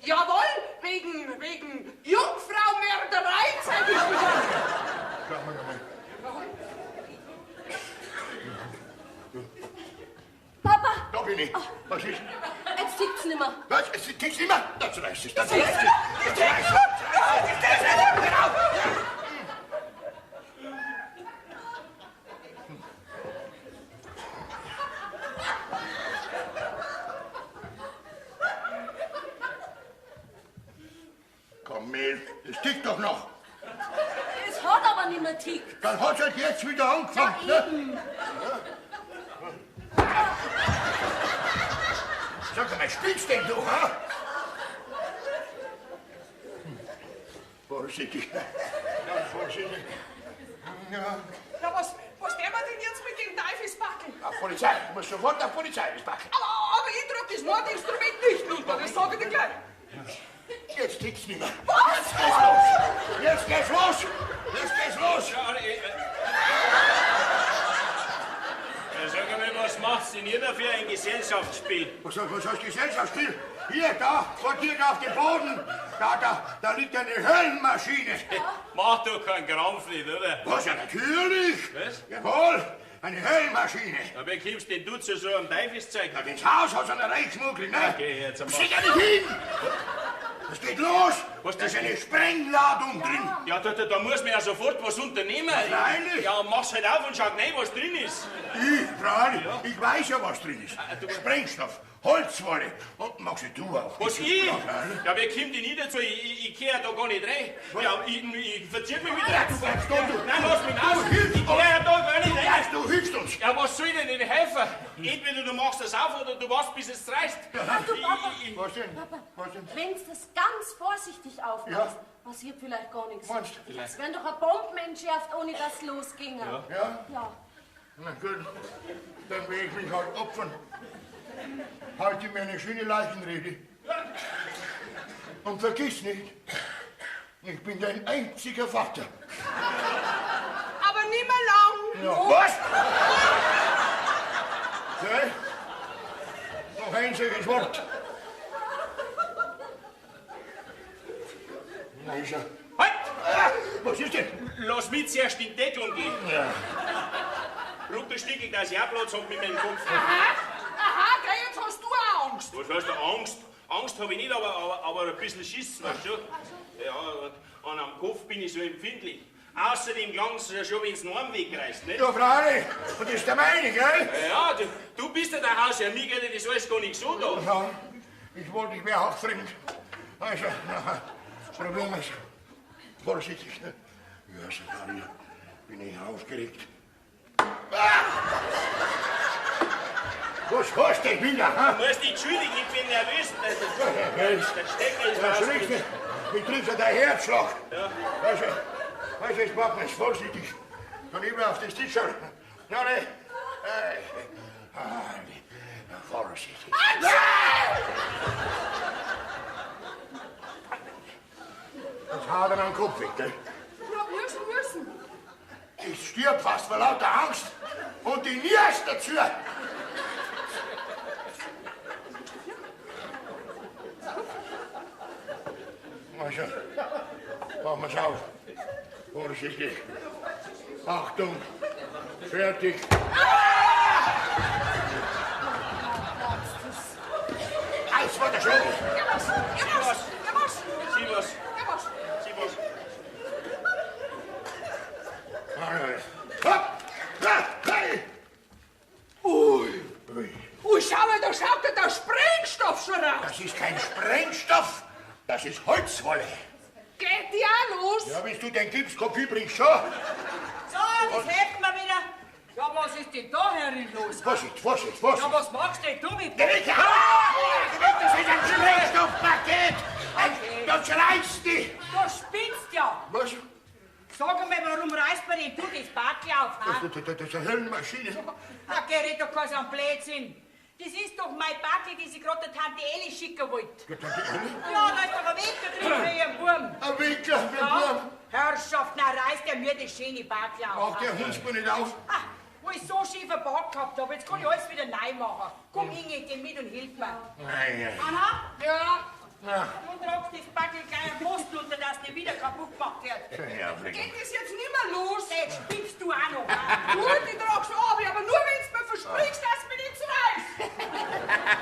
Jawohl, wegen Jungfrau-Mörderei zeig ich dich an. Sag mal nochmal. Papa, Da bin ich. Was ist? jetzt tickt's nimmer. Was? Es tickst immer? Das reißt es. Das reißt es. Das reißt es. Komm, Mehl, das tickt doch noch. Es hat aber nicht mehr tickt. Dann hat's halt jetzt wieder angefangen. Ja, Ne? eben. Sag mal, spielst denn du, ha? Vorsichtig. Ja, vorsichtig. Ja. Ja, was nehmen wir denn jetzt mit dem Teufelsbackel? Auf Polizei. Du musst sofort auf Polizei packen. Aber ich trag das Mordinstrument nicht runter, das sage ich dir gleich. Jetzt tickt's nicht mehr. Was? Jetzt geht's los. Jetzt geht's los. Sag einmal, was macht's denn ihr da für ein Gesellschaftsspiel? Was heißt Gesellschaftsspiel? Hier, da, vor dir da auf dem Boden. Da liegt eine Höllenmaschine. Mach doch keinen Krampf nicht, oder? Was, ja, natürlich. Was? Jawohl, eine Höllenmaschine. Aber wie kommst denn du zu so einem Teufelszeug? Na, ins Haus hat so eine Reichsmuggel, ne? Geh jetzt einmal. Steht ja nicht hin. Es geht los. Was, Da ist das- eine Sprengladung drin. Ja, da muss man ja sofort was unternehmen. Freilich. Ja, mach's halt auf und schau rein, was drin ist. Freilich, ich weiß ja, was drin ist. du- Sprengstoff, Holzwolle. Und machst du auch. Was, ich? Ja, freilich. Ja, wer kommt denn nie dazu? Ich geh ja da gar nicht rein. Ja, ich verzieh mich wieder. Ja, du bleibst da, du. Nein, lass mich aus. hilfst Ich geh ja da gar nicht rein. Ja, du hilfst uns. Ja, was soll denn helfen? Entweder du machst das auf oder du warst, bis es reißt. Du, Papa, Was denn? Was denn? wenn du das ganz vorsichtig aufmachst, passiert vielleicht gar nichts. Es wäre doch eine Bombe entschärft, ohne dass es losging. Ja? Ja. Na gut, dann will ich mich halt opfern. Halte mir eine schöne Leichenrede. Und vergiss nicht, ich bin dein einziger Vater. Aber nicht mehr lang. Ja. Was? Okay. Noch ein einziges Wort. Na, ist er. Halt! Was ist denn? Lass mich zuerst in die Deckelung gehen. Ja. Runterstickig, dass ich auch Platz hab mit meinem Kopf. Aha, gell, jetzt hast du auch Angst. Was heißt da Angst? Angst habe ich nicht, aber ein bisschen Schiss, weißt du? Ja, an am Kopf bin ich so empfindlich. Außerdem klang's ja schon, wenn's einen Arm wegreißt, nicht? Ja, Freilich. Und das ist der meine, gell? Ja, du bist ja der Hausherr, mir geht das alles gar nicht so da. Ja, ich wollte, ich wäre auch fremd. Also, na, probieren wir es. Vorsichtig, ne? Ja, Maria, bin ich aufgeregt. Ah! Was hast du denn wieder, ha? Du musst dich entschuldigen, ich bin nervös. Der Stecker ist Das raus. riecht mich. Wie trifft er dein Herzschlag? Ja. Also, jetzt machen wir es vorsichtig. Dann lieber auf das Tisch schauen. Na, ne? Vorsichtig. Das haut er am Kopf weg, gell? Ja, müssen. Ich stirb fast vor lauter Angst. Und die Niers dazu. Also, machen wir's auf. Vorsichtig. Achtung. Fertig. Eins war der schon. Ja, was? Sieh was. Ja, was? Sieh was. Hopp! Hey! Ui! Ui, schau mal, da schaut ja der Sprengstoff schon raus. Das ist kein Sprengstoff, das ist Holzwolle. Geht die auch los? Ja, wenn du den Gipskopie bringst, schon. So, das hätten wir wieder. Ja, was ist denn da herin los? Vorsicht, Vorsicht, Ja, Vorsicht. was machst denn du mit Das ist ein Sprengstoffpaket. Das reißt dich! Du spinnst ja! Was? Sag einmal, warum reißt man denn du das Backel auf? Ha? Das ist eine Höllenmaschine. Da geht doch kein so ein Blödsinn. Das ist doch mein Backel, die sie gerade der Tante Elli schicken wollte. Ja, Tante Elli? Ja, da ist doch ein Wecker drin für ihren Buben. Ein Wickler für den Ja, Wurm. Herrschaft, na reißt er mir das schöne Backel auf. Ach, der Hund mir nicht auf. Ah, wo ich so schiefen Back gehabt habe, jetzt kann ich alles wieder neu machen. Komm, Inge, geh mit und hilf mir. Nein, Anna? Ja, Du tragst das Backel gleich am Post unter, dass nicht wieder kaputt gemacht wird. ja. geht das jetzt nicht mehr los? Jetzt spinnst du auch noch. Ha? Gut, ich trag's ab, aber nur wenn du mir versprichst, dass du mir nichts reißt.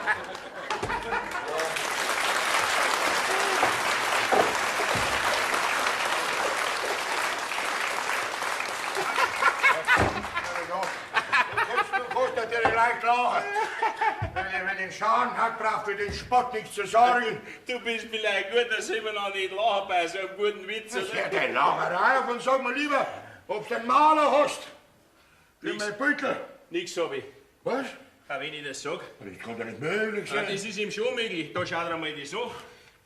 Du kannst natürlich leicht lachen. Wenn er den Schaden hat, braucht für den Spott nichts zu sorgen. Du bist vielleicht gut, dass ich mir noch nicht lachen bei so einem guten Witz. Ja, Oder? der Lacherei auf und sag mir lieber, ob du einen Maler hast. Für Nix. mein Beutel. Nix hab ich. Was? Auch wenn ich das sag. Das kann doch nicht möglich Ja, sein. das ist ihm schon möglich. Da schau dir mal das an.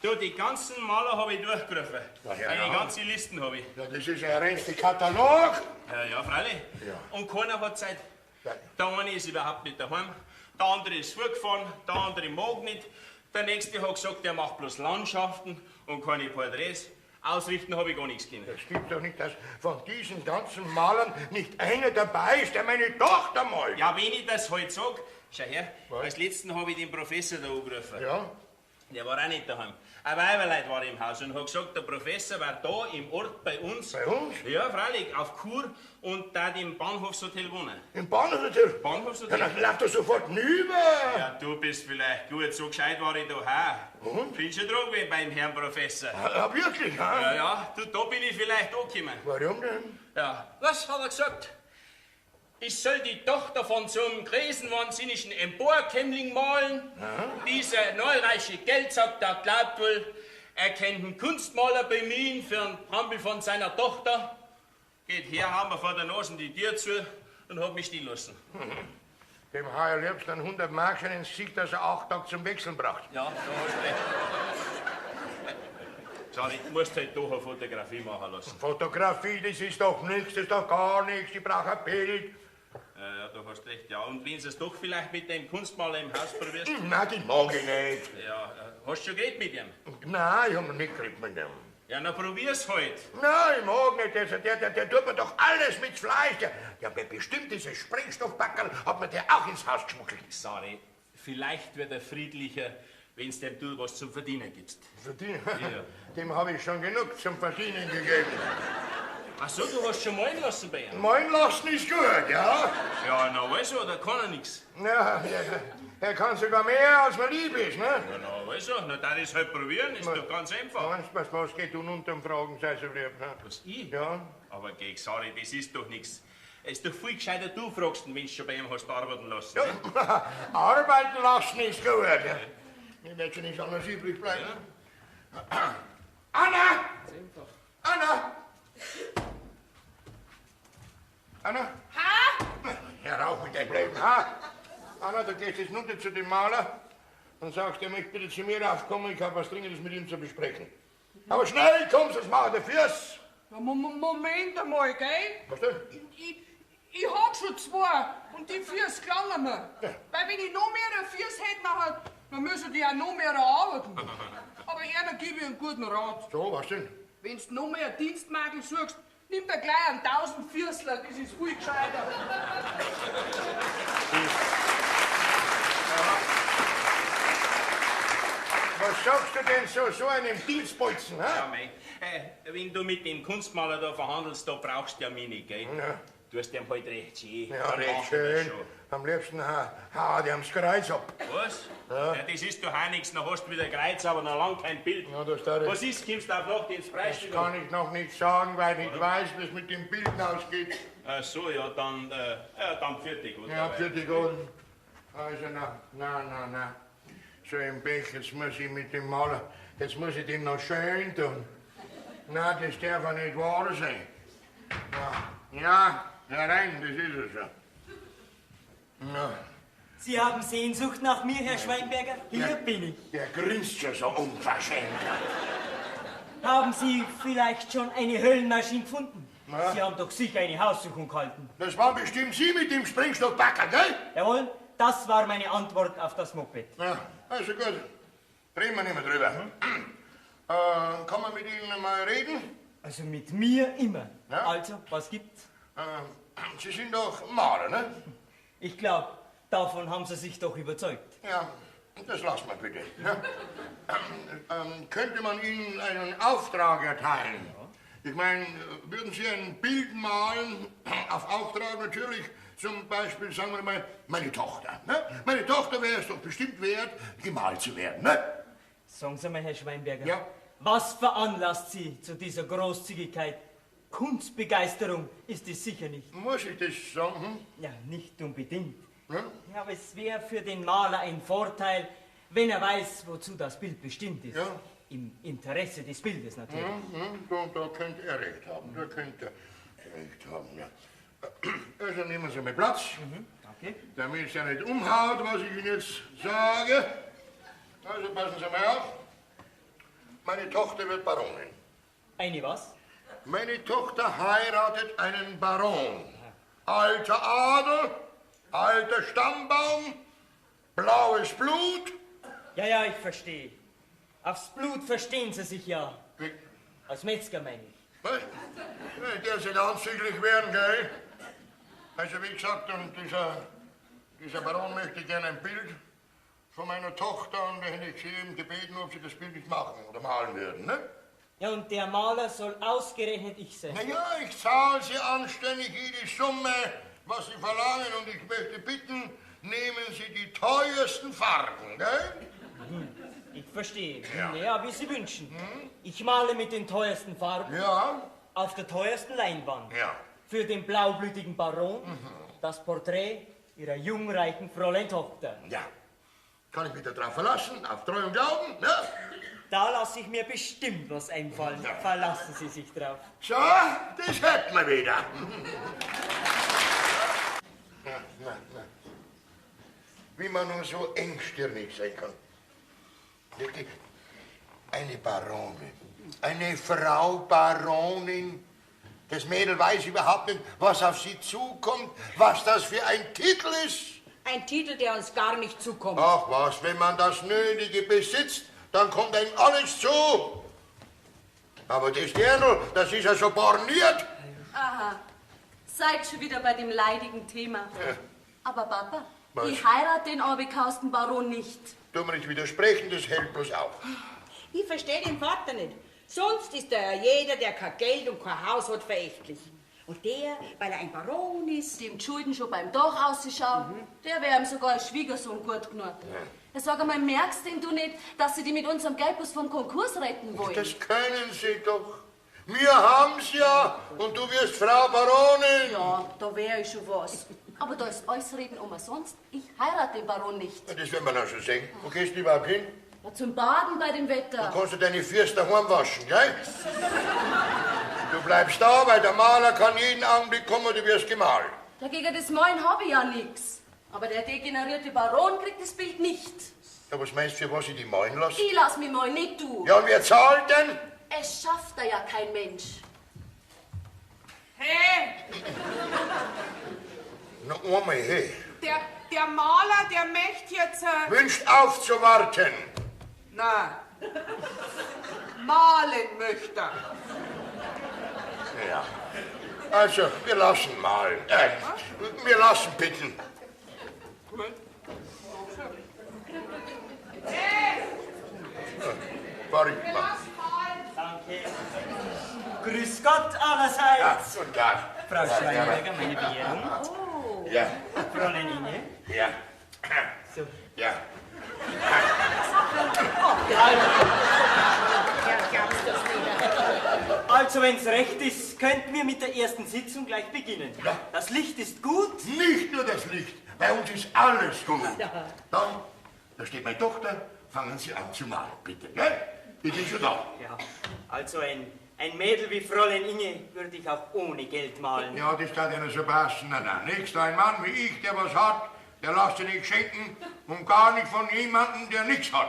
Da, die ganzen Maler habe ich durchgerufen. Ja, Eine ja. ganze Listen habe ich. Ja, das ist ein reinster Katalog. Ja, freilich. Ja. Und keiner hat Zeit. Ja. Der eine ist überhaupt nicht daheim, der andere ist vorgefahren, der andere mag nicht, der nächste hat gesagt, der macht bloß Landschaften und keine Porträts. Ausrichten habe ich gar nichts können. Das stimmt doch nicht, dass von diesen ganzen Malern nicht einer dabei ist, der meine Tochter malt. Ja, wenn ich das halt sag, schau her, Was? als letzten habe ich den Professor da angerufen. Ja? Der war auch nicht daheim. Ein Weiberleut war im Haus und hat gesagt, der Professor war da im Ort bei uns. Bei uns? Ja, freilich, auf Kur und da im Bahnhofshotel wohnen. Im Bahnhofshotel? Ja, Bahnhofshotel? dann lauf doch sofort nüber. Ja, du bist vielleicht gut, so gescheit war ich da auch. Bin schon dran gewesen beim Herrn Professor. Ja, wirklich, ha? Ja, ja, du, da bin ich vielleicht angekommen. Warum denn? Ja, was hat er gesagt? Ich soll die Tochter von so einem krisenwahnsinnigen Emporkömmling malen. Dieser neureiche Geldsack, der glaubt wohl, er kennt einen Kunstmaler bei mir für einen Pampel von seiner Tochter. Geht her, haben wir vor der Nase die Tür zu und hat mich stehen lassen. Dem heuer liebst einen 100 Mark schon ins Gesicht, dass er 8 Tage zum Wechseln braucht. Ja, da hast du recht. Sorry, du musst halt doch eine Fotografie machen lassen. Fotografie, das ist doch nichts, das ist doch gar nichts. Ich brauche ein Bild. Ja, du hast recht. Ja, und wenn du es doch vielleicht mit dem Kunstmaler im Haus probierst? Nein, den mag ich nicht. Ja, hast du schon geredet mit ihm? Nein, ich hab noch nicht geredet mit dem. Ja, na probier's halt. Nein, ich mag nicht. Der tut mir doch alles mit Fleisch. Der hat mir bestimmt dieses Sprengstoffbackerl, hat mir der auch ins Haus geschmuggelt. Sorry, vielleicht wird er friedlicher, wenn's dem du was zum Verdienen gibst. Verdienen? Ja. Dem habe ich schon genug zum Verdienen gegeben. Ach so, du hast schon malen lassen bei ihm? Mein Lassen ist gut, ja? Ja, na also, da kann er nix. Ja, er kann sogar mehr, als mir lieb ist, ne? Ja, na also, na da ist halt probieren, ist doch ganz einfach. Meinst du, was geht unterm Fragen, sei so lieb, ne? Was, ich? Ja? Aber geh, sorry, das ist doch nix. Es ist doch viel gescheiter, du fragst ihn, wenn du schon bei ihm hast arbeiten lassen. Ne? Ja, arbeiten lassen ist gut, ja? Mir wird schon nichts anderes übrig bleiben. Anna! Anna! Anna? Ha? Herauf mit deinem Leben, ha? Anna, du gehst jetzt runter zu dem Maler und sagst, er möchte bitte zu mir raufkommen, ich habe was Dringendes mit ihm zu besprechen. Aber schnell, komm, sonst mach ich dafür's. Ja, Moment einmal, gell? Was denn? Ich hab schon 2 und die 4 gelangen mir. Weil wenn ich noch mehr 4 hätte, dann müssen die auch noch mehr arbeiten. Aber einer gebe ich einen guten Rat. So, was denn? Wenn du noch mehr Dienstmädel suchst, nimm dir gleich einen 1000 Viertler, das ist viel gescheiter. Was sagst du denn so einem Dienstbolzen, Ja, ha? mei. Wenn du mit dem Kunstmaler da verhandelst, da brauchst du ja mich nicht, gell? Ja. Du hast dem halt recht schön. Ja, Dann recht machen wir das schön. schon. Am liebsten hau die haben's Kreuz ab. Was? Ja. Das ist doch auch nichts, dann hast du wieder Kreuz, aber noch lang kein Bild. Ja, das darf ich. Was ist, kommst du auf Nachtdienst Das Preisstück? kann ich noch nicht sagen, weil ich nicht weiß, wie es mit den Bildern ausgeht. Ach so, ja, dann fertig, oder? Ja, für die Golden. Also, na. So im Pech, jetzt muss ich mit dem Maler, jetzt muss ich den noch schön tun. Na, das darf ja nicht wahr sein. Ja, herein, das ist es ja. Na, Sie haben Sehnsucht nach mir, Herr Schweinberger? Hier bin ich. Der grinst schon so unverschämt. Haben Sie vielleicht schon eine Höllenmaschine gefunden? Na? Sie haben doch sicher eine Haussuchung gehalten. Das waren bestimmt Sie mit dem Sprengstoffbacker, gell? Jawohl, das war meine Antwort auf das Moped. Ja, also gut. Reden wir nicht mehr drüber. Kann man mit Ihnen mal reden? Also mit mir immer. Ja? Also, was gibt's? Sie sind doch Maler, ne? Ich glaube, davon haben Sie sich doch überzeugt. Ja, das lassen wir bitte. Ja? Könnte man Ihnen einen Auftrag erteilen? Ich meine, würden Sie ein Bild malen, auf Auftrag natürlich, zum Beispiel, sagen wir mal, meine Tochter. Ne? Meine Tochter wäre es doch bestimmt wert, gemalt zu werden. Ne? Sagen Sie mal, Herr Schweinberger, Ja? was veranlasst Sie zu dieser Großzügigkeit? Kunstbegeisterung ist es sicher nicht. Muss ich das sagen? Ja, nicht unbedingt. Ja? Ja, aber es wäre für den Maler ein Vorteil, wenn er weiß, wozu das Bild bestimmt ist. Ja. Im Interesse des Bildes natürlich. Da könnte er recht haben. Da könnte er recht haben, ja. Also nehmen Sie mal Platz, Danke. damit es ja nicht umhaut, was ich Ihnen jetzt sage. Also passen Sie mal auf. Meine Tochter wird Baronin. Eine was? Meine Tochter heiratet einen Baron. Alter Adel, alter Stammbaum, blaues Blut. Ja, ich verstehe. Aufs Blut verstehen Sie sich ja. Wie- Als Metzger meine ich. Was? Der soll anzüglich werden, gell? Also wie gesagt, und dieser Baron möchte gerne ein Bild von meiner Tochter und da hätte ich sie eben gebeten, ob sie das Bild nicht machen oder malen würden, ne? Ja, und der Maler soll ausgerechnet ich sein. Naja, ich zahle sie anständig jede Summe, was sie verlangen und ich möchte bitten, nehmen Sie die teuersten Farben, gell? Ich verstehe. Ja. Ja, wie Sie wünschen. Ich male mit den teuersten Farben Ja, auf der teuersten Leinwand. ja. Für den blaublütigen Baron das Porträt Ihrer jungreichen Fräulein Tochter. Ja. Kann ich mich darauf verlassen, auf Treu und Glauben, ne? Da lasse ich mir bestimmt was einfallen. Ja. Verlassen Sie sich drauf. So, das hätten wir wieder. Na. Wie man nur so engstirnig sein kann. Wirklich, eine Baronin, eine Frau Baronin. Das Mädel weiß überhaupt nicht, was auf sie zukommt, was das für ein Titel ist. Ein Titel, der uns gar nicht zukommt. Ach was, wenn man das Nötige besitzt, dann kommt einem alles zu. Aber das Dirndl, das ist ja so borniert. Aha, seid schon wieder bei dem leidigen Thema. Ja. Aber Papa, Was? ich heirate den orbekausten Baron nicht. Tu mir nicht widersprechen, das hält bloß auf. Ich verstehe den Vater nicht. Sonst ist jeder, der kein Geld und kein Haus hat, verächtlich. Und der, weil er ein Baron ist. Dem Schulden schon beim Dach ausschauen, der wäre ihm sogar als Schwiegersohn gut genug. Ja, sag einmal, merkst denn du nicht, dass sie die mit unserem Geldbus vom Konkurs retten wollen? Das können Sie doch. Wir haben's ja und du wirst Frau Baronin. Ja, da wäre ich schon was. Aber da ist alles Reden umsonst. Ich heirate den Baron nicht. Das werden wir noch schon sehen. Wo gehst du überhaupt hin? Ja, zum Baden bei dem Du Wetter. kannst du deine Füße daheim waschen, gell? Du bleibst da, weil der Maler kann jeden Augenblick kommen und du wirst gemalt. Dagegen das Malen habe ich ja nix. Aber der degenerierte Baron kriegt das Bild nicht. Ja, was meinst du, für was ich die malen lasse? Ich lass mich mal nicht, du. Ja, und wer zahlt denn? Es schafft da ja kein Mensch. Hey, Na, einmal, hey. der Maler, der möchte jetzt... Wünscht aufzuwarten. Na, malen möchte. Ja. Also, wir lassen malen. Wir lassen bitten. Gut. Farid, Wir lassen malen. Danke. Grüß Gott allerseits. ja, guten Tag. Frau Schweinberger, meine Beehrung. Ja, Fräulein Inge. ja, So. ja. Also, wenn's recht ist, könnten wir mit der ersten Sitzung gleich beginnen. Ja. Das Licht ist gut. Nicht nur das Licht, bei uns ist alles gut. Dann, da steht meine Tochter, fangen Sie an zu malen, bitte, gell? Ich bin schon da. Ja, also ein Mädel wie Fräulein Inge würde ich auch ohne Geld malen. Ja, das kann ja nicht so passen. Nein, nächster ein Mann wie ich, der was hat, der lässt sich nicht schenken und gar nicht von jemandem, der nichts hat.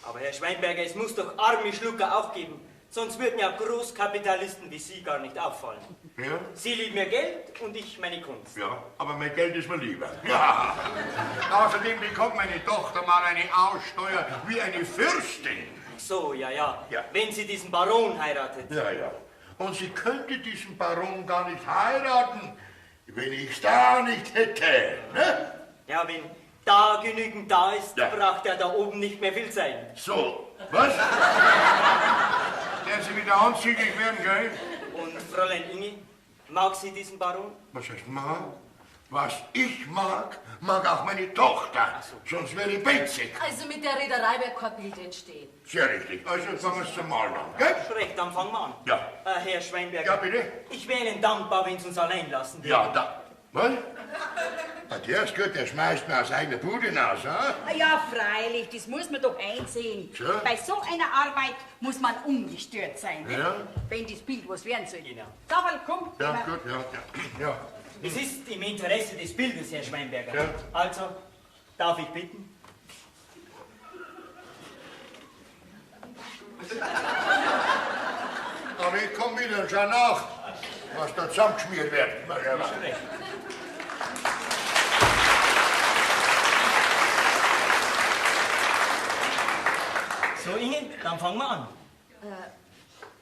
Aber Herr Schweinberger, es muss doch arme Schlucker auch geben. Sonst würden ja Großkapitalisten wie Sie gar nicht auffallen. Ja? Sie lieben ihr Geld und ich meine Kunst. Ja, aber mein Geld ist mir lieber. Ja. Außerdem bekommt meine Tochter mal eine Aussteuer wie eine Fürstin. So, ja, ja. Ja. Wenn sie diesen Baron heiratet. Ja, ja. Und sie könnte diesen Baron gar nicht heiraten, wenn ich's da nicht hätte. Ne? Ja, wenn da genügend da ist, Ja. braucht er da oben nicht mehr viel sein. So, was? Der sie wieder anzügig werden, gell? Und Fräulein Inge, mag sie diesen Baron? Was heißt mag? Was ich mag, mag auch meine Tochter. Sonst wäre ich betzig. Also mit der Reederei wird kein Bild entstehen. Sehr richtig. Also fangen wir zum Malen an, gell? Recht, dann fangen wir an. Ja. Herr Schweinberger. Ja, bitte? Ich wäre Ihnen dankbar, wenn Sie uns allein lassen würden. Ja, da. Was? Ah, der ist gut, der schmeißt mir aus eigener Bude raus, ha? Ja, freilich, das muss man doch einsehen. So. Bei so einer Arbeit muss man ungestört sein, ne? Ja. Wenn das Bild was werden soll. Genau. Gaffel, komm. Ja, gut, ja, ja. Ja. Es ist im Interesse des Bildes, Herr Schweinberger. Ja. Also, darf ich bitten? Aber ich komm wieder schon nach, was da zusammengeschmiert wird. Schon recht. So, Inge, dann fangen wir an.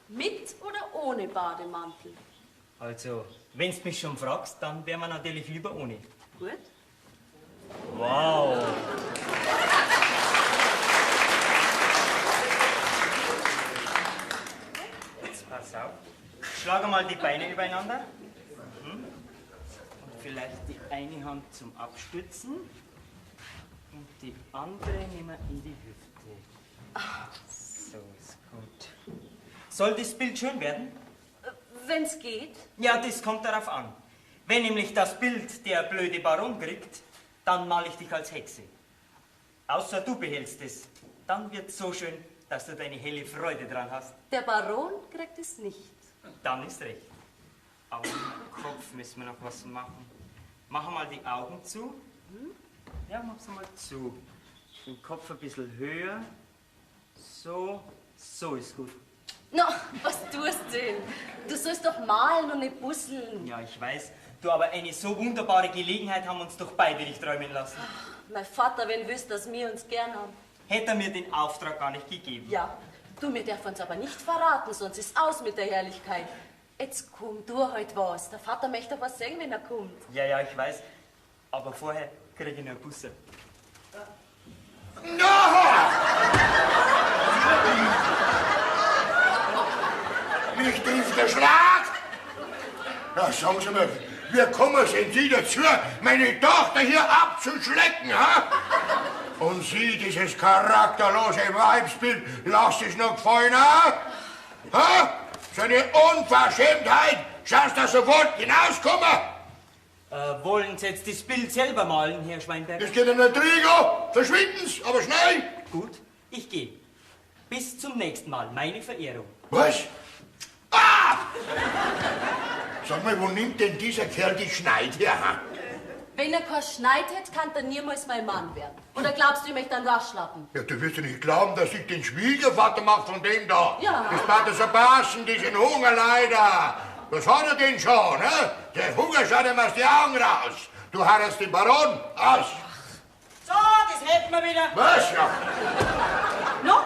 Mit oder ohne Bademantel? Also, wenn du mich schon fragst, dann wären wir natürlich lieber ohne. Gut. Wow. Jetzt pass auf. Schlage mal die Beine übereinander. Und vielleicht die eine Hand zum Abstützen. Und die andere nehmen wir in die Hüfte. So ist gut. Soll das Bild schön werden? Wenn's geht. Ja, das kommt darauf an. Wenn nämlich das Bild der blöde Baron kriegt, dann male ich dich als Hexe. Außer du behältst es. Dann wird's so schön, dass du deine helle Freude dran hast. Der Baron kriegt es nicht. Dann ist recht. Aber im Kopf müssen wir noch was machen. Mach mal die Augen zu. Ja, mach sie mal zu. Den Kopf ein bisschen höher. So ist gut. Na, was tust du denn? Du sollst doch malen und nicht busseln. Ja, ich weiß. Du, aber eine so wunderbare Gelegenheit haben uns doch beide nicht träumen lassen. Mein Vater, wenn wüsste, dass wir uns gern haben. Hätte er mir den Auftrag gar nicht gegeben. Ja, du, mir darf uns aber nicht verraten, sonst ist aus mit der Herrlichkeit. Jetzt komm, tu halt was. Der Vater möchte doch was sehen, wenn er kommt. Ja, ich weiß. Aber vorher kriege ich noch einen Busse. Nicht auf der Schlag! Na, sagen Sie mir, wie kommen Sie dazu, meine Tochter hier abzuschlecken, ha? Und Sie, dieses charakterlose Weibsbild, lasst es noch gefallen, ha? Ha? So eine Unverschämtheit! Schaust du sofort hinauskommen? Wollen Sie jetzt das Bild selber malen, Herr Schweinberger? Das geht in der Trigo. Verschwinden's, aber schnell. Gut, ich gehe. Bis zum nächsten Mal. Meine Verehrung. Was? Ah! Sag mal, wo nimmt denn dieser Kerl die Schneid her? Ha? Wenn er kein Schneid hätte, kann er niemals mein Mann werden. Oder glaubst du, ich möchte einen Waschlappen? Ja, du wirst ja nicht glauben, dass ich den Schwiegervater mache von dem da. Ja. Das Pater Sebastian, diesen Hunger leider. Was hat er denn schon, ne? Der Hunger schaut ihm aus die Augen raus. Du heiratst den Baron aus. So, das hätten wir wieder. Was? Ja. No,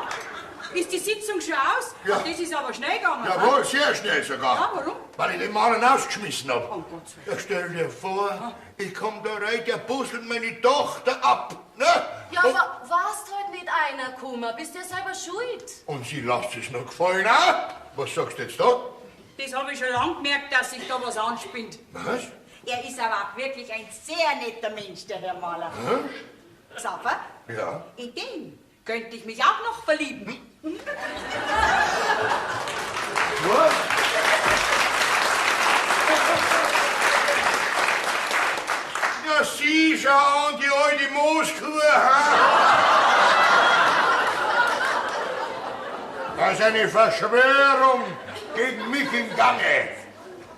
ist die Sitzung schon aus? Ja. Ach, das ist aber schnell gegangen. Jawohl, sehr schnell sogar. Ja, warum? Weil ich den Mann rausgeschmissen hab. Oh Gott sei Dank. Ja, stell dir vor, ich komm da rein, der busselt meine Tochter ab, ne? Ja, Und- aber warst heute nicht einer, Kummer? Bist ja selber schuld. Und sie lasst es noch gefallen, ha? Was sagst du jetzt da? Das habe ich schon lange gemerkt, dass sich da was anspinnt. Was? Er ist aber auch wirklich ein sehr netter Mensch, der Herr Maler. Safa, Ja. in den könnte ich mich auch noch verlieben. Was? Ja, sieh schon, die alte Mooskuh, ha? Da ist eine Verschwörung gegen mich im Gange.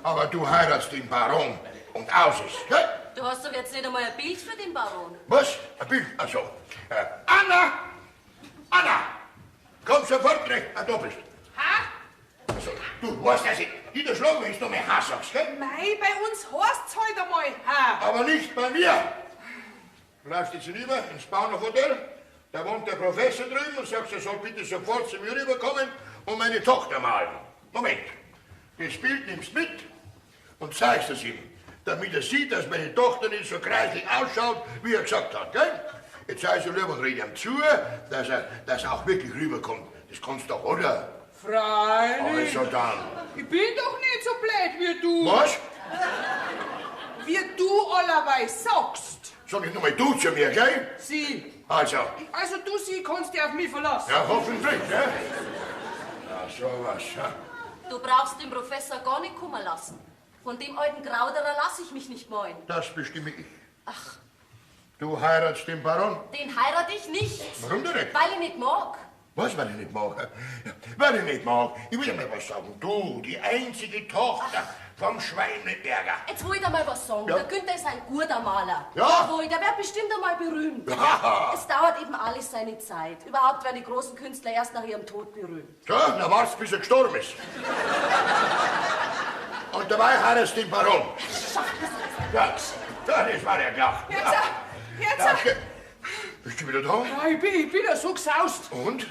Aber du heiratst den Baron und aus ist, gell? Du hast doch jetzt nicht einmal ein Bild für den Baron. Was? Ein Bild? Ach so. Anna! Anna! Komm sofort recht, da bist du. Ha? Also, du weißt, dass ich niederschlagen, wenn du noch mehr Hass sagst, gell? Mei, bei uns heißt's halt einmal ha. Aber nicht bei mir. Du läufst jetzt hinüber ins Bauernhof-Hotel, da wohnt der Professor drüben und sagst, er soll bitte sofort zu mir rüberkommen und meine Tochter malen. Moment, das Bild nimmst mit und zeigst es ihm, damit er sieht, dass meine Tochter nicht so kreislich ausschaut, wie er gesagt hat, gell? Jetzt sei so lieber, red ihm zu, dass er auch wirklich rüberkommt. Das kannst du doch, oder? Freilich. Also dann. Ich bin doch nicht so blöd wie du. Was? Wie du allerweise sagst. Sag ich nochmal du zu mir, gell? Sie. Also. Also du, sie kannst dich auf mich verlassen. Ja, hoffentlich, gell? Ja, sowas, ja. Du brauchst den Professor gar nicht kommen lassen. Von dem alten Grauderer lasse ich mich nicht meuen. Das bestimme ich. Ach, Du heiratst den Baron? den heirate ich nicht. Warum denn nicht? Weil ich nicht mag. Was, weil ich nicht mag? Ja, weil ich nicht mag. Ich will dir mal was sagen. Du, die einzige Tochter vom Schweineberger. Jetzt will ich dir mal was sagen. Ja. Der Günther ist ein guter Maler. Ja. Jawohl, der wird bestimmt einmal berühmt. Ja. Es dauert eben alles seine Zeit. Überhaupt werden die großen Künstler erst nach ihrem Tod berühmt. So, na wart's, bis er gestorben ist. Und dabei heiratst du den Baron. Ja, das war der klar. Jetzt. Bist du wieder da? Ja, ich bin ja so gesaust. Und?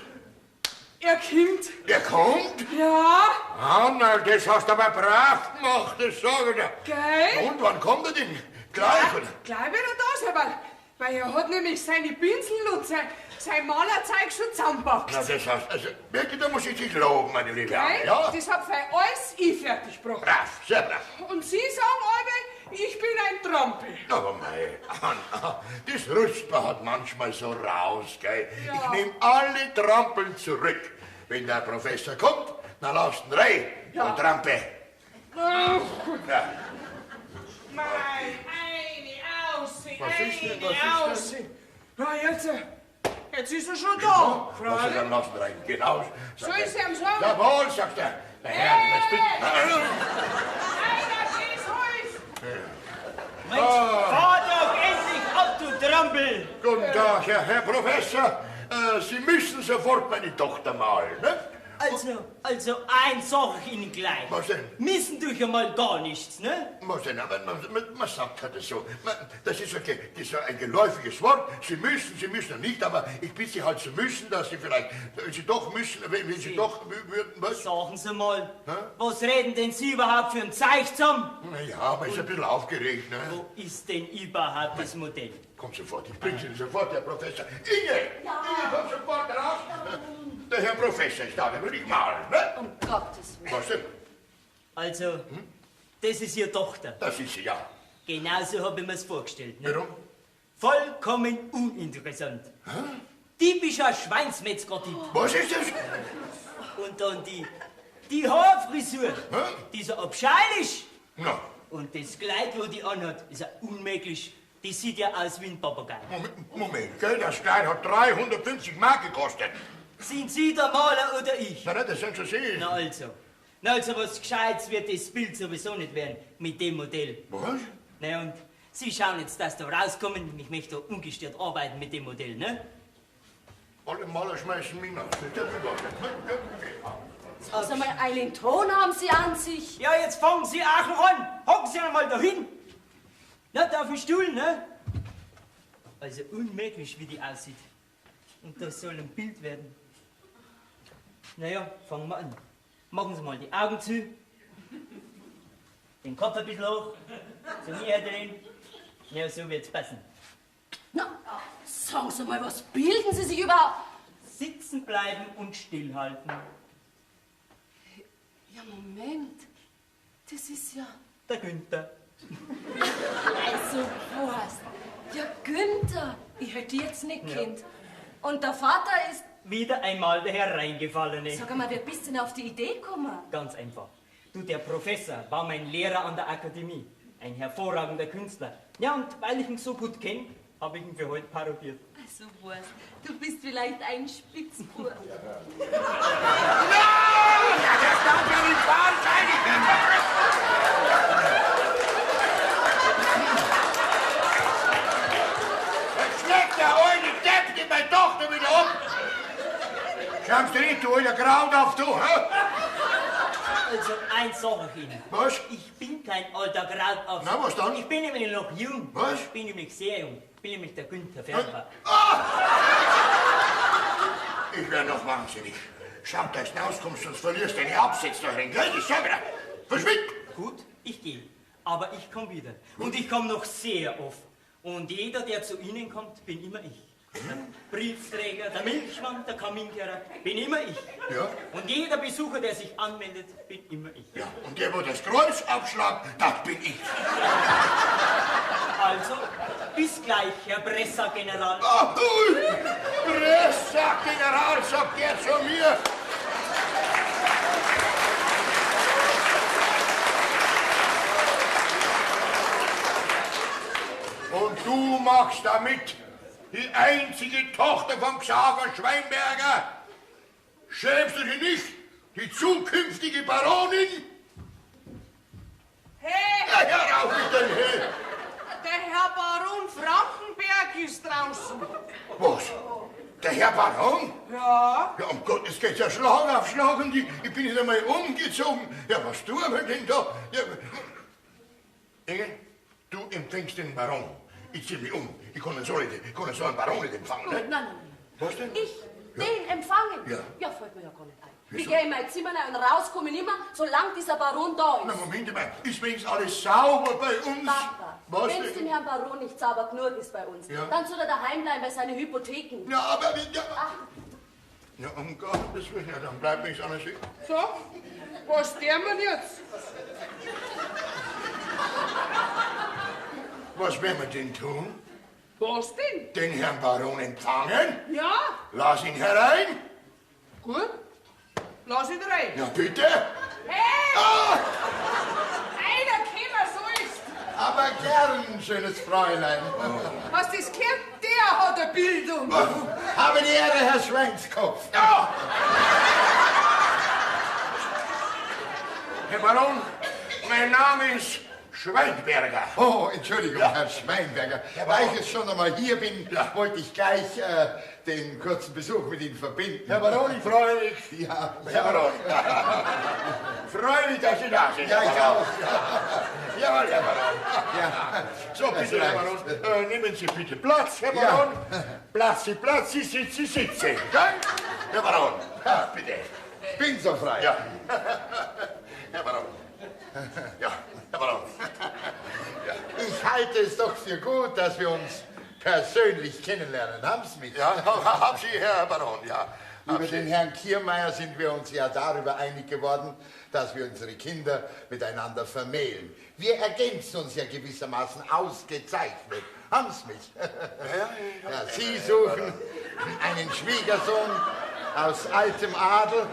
Er kommt. Der kommt? Ja. Ah, na, das hast du aber brav gemacht, das sage ich dir. Gell? Und wann kommt er denn? Gleich, oder? Gleich wieder da sein, weil er hat nämlich seine Pinsel und sein Malerzeug schon zusammengepackt. Na, das heißt, also, wirklich, da muss ich dich loben, meine Liebe. Gell? Ja? Das hat für alles ich fertig gebracht. Brav, sehr brav. Und Sie sagen alle, ich bin ein Trampel. Aber mei, Anna, das Rüstbar hat manchmal so raus, gell? Ja. Ich nehme alle Trampeln zurück. Wenn der Professor kommt, dann laufst du rein und Trampe. Ja. Mei, eine Aussicht, Was ist denn, was ist eine Aussicht. Na, jetzt ist er schon da. Also, dann lass ihn rein. Genau. Soll ich es ihm sagen? Jawohl, sagt er. Der Herr, jetzt bitte. Einer, das heißt. Mensch, fahr doch endlich ab, du Trampel! Guten Tag, Herr Professor. Sie müssen sofort meine Tochter malen, ne? Also, eins sag ich Ihnen gleich. Was denn? Missen durch einmal gar nichts, ne? Was denn? Aber man sagt halt so. Das ist ein geläufiges Wort. Sie müssen nicht, aber ich bitte Sie halt zu müssen, dass Sie vielleicht, Sie doch müssen, wenn Sie doch würden, was? Sagen Sie mal, was reden denn Sie überhaupt für ein Zeich zusammen? Naja, man ist ein bisschen aufgeregt, ne? Wo ist denn überhaupt das Modell? Komm sofort, ich bringe Sie sofort, Herr Professor. Inge, komm sofort raus. Der Herr Professor ist da, der will ich malen, ne? Um Gottes Willen. Was denn? Also, das ist Ihre Tochter. Das ist sie, ja. Genauso habe ich mir's vorgestellt. Ne? Warum? Vollkommen uninteressant. Typischer Schweinsmetzger-Typ. Was ist das? Und dann die Haarfrisur, die so abscheulich. Na, Und das Kleid, wo die anhat, ist ja unmöglich. Die sieht ja aus wie ein Papagei. Moment, gell, das Kleid hat 350 Mark gekostet. Sind Sie der Maler oder ich? Na, das sind schon Sie. Na also was Gescheites wird das Bild sowieso nicht werden mit dem Modell. Was? Na und Sie schauen jetzt, dass da rauskommen. Ich möchte da ungestört arbeiten mit dem Modell, ne? Alle Maler schmeißen mich nach. Sag mal, einen Ton haben Sie an sich. Ja, jetzt fangen Sie auch noch an. Hocken Sie einmal dahin. Na, da auf dem Stuhl, ne? Also unmöglich, wie die aussieht. Und das soll ein Bild werden. Naja, fangen wir an. Machen Sie mal die Augen zu. Den Kopf ein bisschen hoch. So näher drehen. Ja, so wird's passen. Na, sagen Sie mal, was bilden Sie sich überhaupt? Sitzen bleiben und stillhalten. Ja, Moment. Das ist ja... Der Günther. Also, was? Ja, Günther. Ich hätte jetzt nicht kennt. Und der Vater ist... Wieder einmal der Hereingefallene. Sag mal, wer bist denn auf die Idee gekommen? Ganz einfach. Du, der Professor war mein Lehrer an der Akademie. Ein hervorragender Künstler. Ja, und weil ich ihn so gut kenne, habe ich ihn für heute parodiert. Also, was? Du bist vielleicht ein Spitzbub. Ja, das darf ja nicht wahr sein. Schaust du nicht, du alter Kraut auf, du, hä? Also, eins sag ich Ihnen. Was? Ich bin kein alter Kraut auf. Na, was dann? Ich bin nämlich noch jung. Was? Ich bin nämlich sehr jung. Ich bin nämlich der Günther Färber. Ich wär noch wahnsinnig. Schau, dass du rauskommst, sonst verlierst du deine Absätze da drin. Gell, ich sag dir. Verschwind! Gut, ich gehe. Aber ich komme wieder. Und ich komme noch sehr oft. Und jeder, der zu Ihnen kommt, bin immer ich. Der Briefträger, der Milchmann, der Kaminkehrer, bin immer ich. Ja. Und jeder Besucher, der sich anmeldet, bin immer ich. Ja, und der, wo das Kreuz abschlagt, das bin ich. Also, bis gleich, Herr Bresser-General. Ah, Bresser-General, sagt der zu mir. Und du machst damit die einzige Tochter von Xaver Schweinberger. Schämst du dich nicht, die zukünftige Baronin? Hey, Ja, hör auf mit dem Hey. der Herr Baron Frankenberg ist draußen. Was? Der Herr Baron? Ja, Ja, um Gottes geht's ja Schlag auf Schlag und ich bin nicht einmal umgezogen. Ja, was tun wir denn da? Ja. Inge, du empfängst den Baron. Ich zieh mich um. Ich kann so einen Baron nicht empfangen. Ne? Nein. Was denn? Ich, den empfangen? Ja. Ja, fällt mir ja gar nicht ein. Wieso? Ich gehe in mein Zimmer rein und raus komme ich nimmer, solange dieser Baron da Na, ist. Moment mal. Ist wenigstens alles sauber bei uns? Papa, Was wenn es denn? dem Herrn Baron nicht sauber genug ist bei uns, Ja. dann soll er daheim bleiben bei seinen Hypotheken. Ja, aber... Ja, Ach, ja, um Gottes Willen, ja, dann bleibt nichts anderes. so, was tun wir jetzt? Was werden wir denn tun? Was denn? Den Herrn Baron empfangen? Ja, Lass ihn herein. gut. Lass ihn rein. Ja, bitte. Hey, Ah, einer Kämmer, so ist. Aber gern, schönes Fräulein. Was das gehört, der hat eine Bildung. Habe die Ehre, Herr Schweinskopf. ja. Herr Baron, mein Name ist Schweinberger. Oh, Entschuldigung, Herr Schweinberger. Da ich jetzt schon einmal hier bin, wollte ich gleich den kurzen Besuch mit Ihnen verbinden. Herr Baron, ich freue mich. Ja, Herr Baron. Freue mich, dass Sie da sind. ja, ich auch. Jawohl, Herr Baron. Ja. So, bitte, Herr Baron. Nehmen Sie bitte Platz, Herr Ja. Baron. Platz, Sie sitzen. Gell? Herr Baron, ja, bitte. Ich bin so frei. Ja. Herr Baron. Ja, Herr Baron. Ich halte es doch für gut, dass wir uns persönlich kennenlernen. Haben Sie mich? Ja, haben Sie, Herr Baron, ja. Über den Herrn Kiermeier sind wir uns ja darüber einig geworden, dass wir unsere Kinder miteinander vermählen. Wir ergänzen uns ja gewissermaßen ausgezeichnet. Haben Sie mich? Ja, Sie suchen einen Schwiegersohn aus altem Adel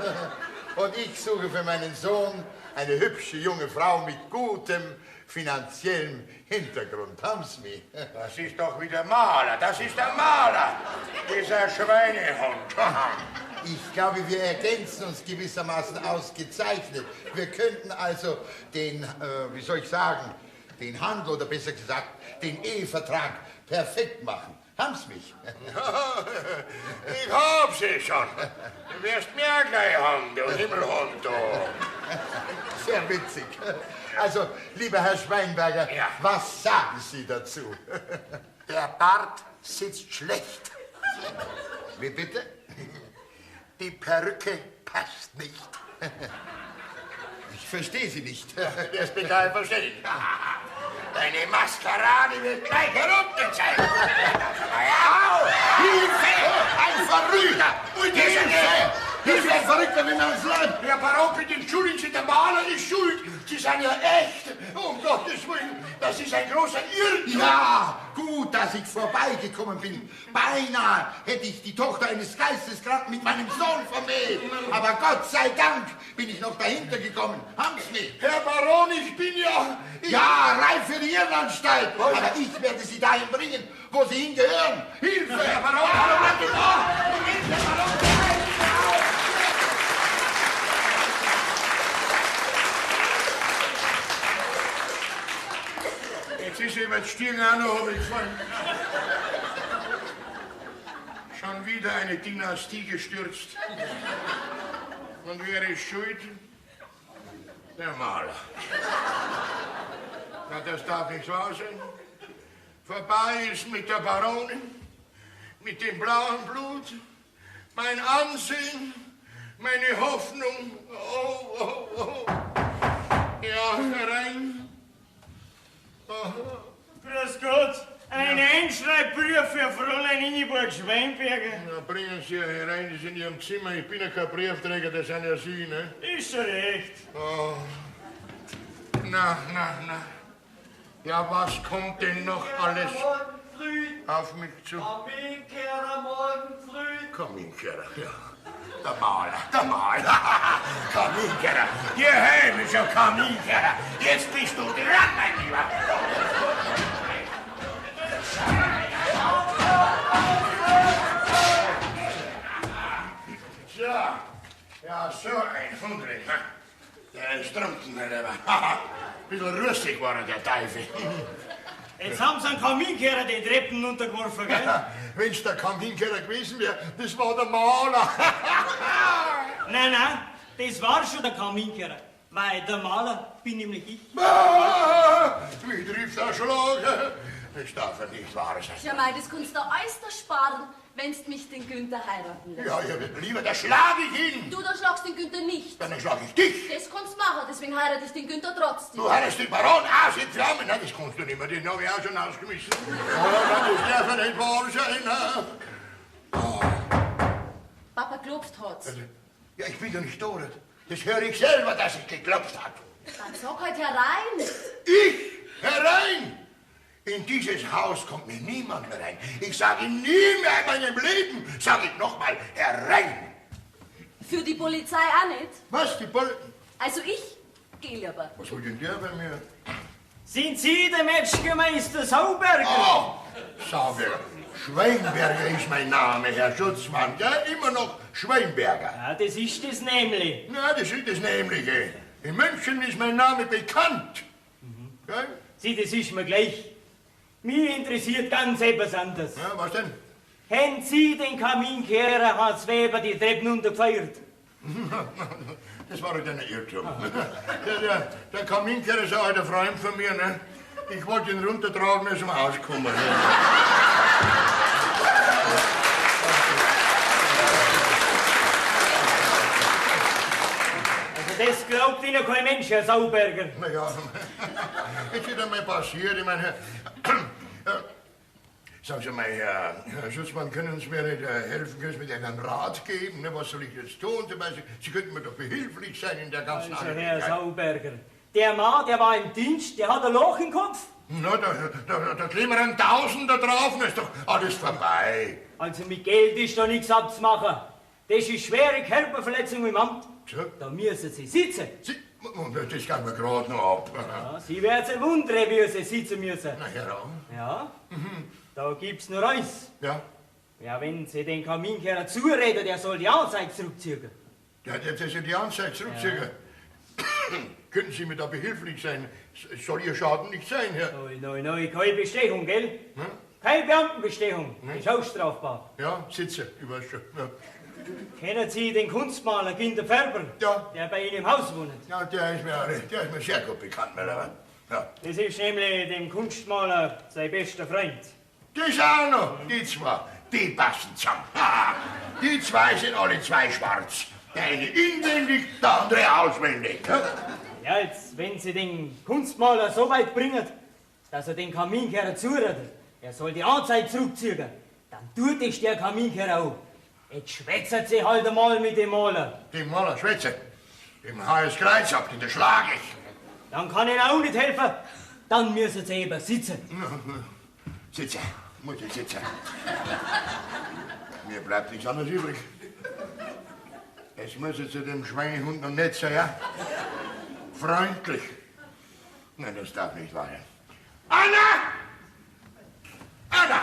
und ich suche für meinen Sohn eine hübsche junge Frau mit gutem finanziellem Hintergrund. Haben Sie mich? Das ist doch wieder Maler, das ist der Maler, dieser Schweinehund. Ich glaube, wir ergänzen uns gewissermaßen ausgezeichnet. Wir könnten also den, wie soll ich sagen, den Handel oder besser gesagt, den Ehevertrag perfekt machen. Haben Sie mich? Ich hab sie schon. Du wirst mehr gleich haben, du Himmelhund, du. Sehr witzig. Also, lieber Herr Schweinberger, Ja. was sagen Sie dazu? Der Bart sitzt schlecht. Wie bitte? Die Perücke passt nicht. Ich verstehe Sie nicht. Das bin ich verstehen. Deine Maskerade wird gleich herunterzeigen. Au! Hilfe! Ein Verrückter! Und Hilfe! Hilfe, ein Verrückter, wenn man es lernt! Herr Baron, bitte entschuldigen Sie, der Maler ist schuld. Sie sind ja echt. Um Gottes Willen, das ist ein großer Irrtum. Ja, gut, dass ich vorbeigekommen bin. Beinahe hätte ich die Tochter eines Geisteskranken mit meinem Sohn vermählt. Aber Gott sei Dank bin ich noch dahinter gekommen. Haben Sie mich? Herr Baron, ich bin ja... Ja, reif für die Irrenanstalt. Aber ich werde Sie dahin bringen, wo Sie hingehören. Hilfe! Herr Baron, bleiben Sie da! Moment, Herr Baron, bleiben Sie da! Jetzt ist ihm ein Stirn auch noch umgefallen. Schon wieder eine Dynastie gestürzt. Und wer ist schuld? Der Maler. Na, das darf nicht wahr sein. Vorbei ist mit der Baronin, mit dem blauen Blut, mein Ansehen, meine Hoffnung. Oh, oh, oh. Ja, herein. Oh. Grüß Gott, ein Einschreibbrief für Fräulein Ingeborg-Schweinberger. Na, bringen Sie ja herein, die sind in Ihrem Zimmer. Ich bin ja kein Briefträger, das sind ja Sie, ne? Ist schon recht. Oh. Na. Ja, was kommt denn noch alles auf mich zu? Kaminkehrer morgen früh. Kaminkehrer, ja. Der Maler. Kaminkehrer. Ihr hämischer Kaminkehrer. Jetzt bist du dran, mein Lieber. So. Ja, so ein Hundling. Der ist trunken, mein Lieber. Bisschen rüstig war der Teufel. Jetzt haben sie einen Kaminkehrer den Treppen runtergeworfen, gell? Wenn's der Kaminkehrer gewesen wäre, das war der Maler. Nein, das war schon der Kaminkehrer. Weil der Maler bin nämlich ich. Mich trifft der Schlag. Das darf ja nicht wahr sein. Ja, mei, das kannst du äußerst sparen, wenn's mich den Günther heiraten lässt. Ja, lieber, da schlage ich ihn. Du, da schlagst den Günther nicht. Dann schlage ich dich. Das kannst du machen, deswegen heirate ich den Günther trotzdem. Du hattest den Baron aus in Flammen. Nein, das kannst du nicht mehr. Den habe ich auch schon ausgeschmissen. Das darf ja nicht wahr sein. Oh. Papa klopft hat's. Ja, ich bin doch nicht tot. Das höre ich selber, dass es geklopft hat. Dann sag halt herein. Ich herein? In dieses Haus kommt mir niemand mehr rein. Ich sage nie mehr in meinem Leben, sage ich nochmal, herein. Für die Polizei auch nicht. Was, die Polizei? Also ich geh lieber. Was will denn der bei mir? Sind Sie der Metzgermeister Sauberger? Oh, Sauberger. Schweinberger ist mein Name, Herr Schutzmann. Ja, immer noch Schweinberger. Ja, das ist das nämlich. Na, das ist das Nämliche. In München ist mein Name bekannt. Ja? Sie, das ist mir gleich. Mich interessiert ganz etwas anderes. Ja, was denn? Haben Sie den Kaminkehrer Hans Weber die Treppen runtergefeuert? Das war halt ein Irrtum. Der Kaminkehrer ist auch ein Freund von mir. Ne? Ich wollte ihn runtertragen, als wir auskommen. Ne? Also das glaubt Ihnen kein Mensch, Herr Sauberger. Na ja, jetzt ist einmal passiert. Ich meine, sagen Sie mal, Herr Schutzmann, können Sie mir nicht helfen? Können Sie mir einen Rat geben? Ne? Was soll ich jetzt tun? Sie könnten mir doch behilflich sein in der ganzen Also, Herr Angelegenheit. Sauberger, der Mann, der war im Dienst, der hat ein Loch im Kopf. Na, da kleben wir einen Tausender drauf, dann ist doch alles vorbei. Also mit Geld ist da nichts abzumachen. Das ist schwere Körperverletzung im Amt. So? Da müssen Sie sitzen. Das kann man gerade noch ab. Ja, Sie werden sich wundern, wie Sie sitzen müssen. Na, heran. Ja, da gibt's nur eins. Ja? Ja, wenn Sie den Kaminkehrer zureden, der soll die Anzeige zurückziehen. Der hat jetzt die Anzeige zurückziehen. Könnten Sie mir da behilflich sein? Es soll Ihr Schaden nicht sein, Herr. Nein, keine Bestechung, gell? Hm? Keine Beamtenbestechung. Das ist auch strafbar. Ja, sitze, ich weiß schon. Ja. Kennen Sie den Kunstmaler Günther Färber? Ja. Der bei Ihnen im Haus wohnt. Ja, der ist mir sehr gut bekannt, mein Lieber. Ja. Das ist nämlich dem Kunstmaler sein bester Freund. Das auch noch, die zwei, die passen zusammen. Ha, die zwei sind alle zwei schwarz. Der eine inwendig, der andere auswendig. Ja? Ja, jetzt, wenn Sie den Kunstmaler so weit bringen, dass er den Kaminkehrer zuredet, er soll die Anzeige zurückziehen, dann tut es der Kaminkehrer auch. Jetzt schwätzen Sie halt einmal mit dem Maler. Dem Maler schwätze. Dem HS Kreuz ab, den schlag ich. Dann kann Ihnen auch nicht helfen. Dann müssen Sie eben sitzen. Sitze, muss ich sitzen. Mir bleibt nichts anderes übrig. Es muss zu dem Schweinehund noch nett sein, ja? Freundlich. Nein, das darf nicht wahr sein. Anna! Anna!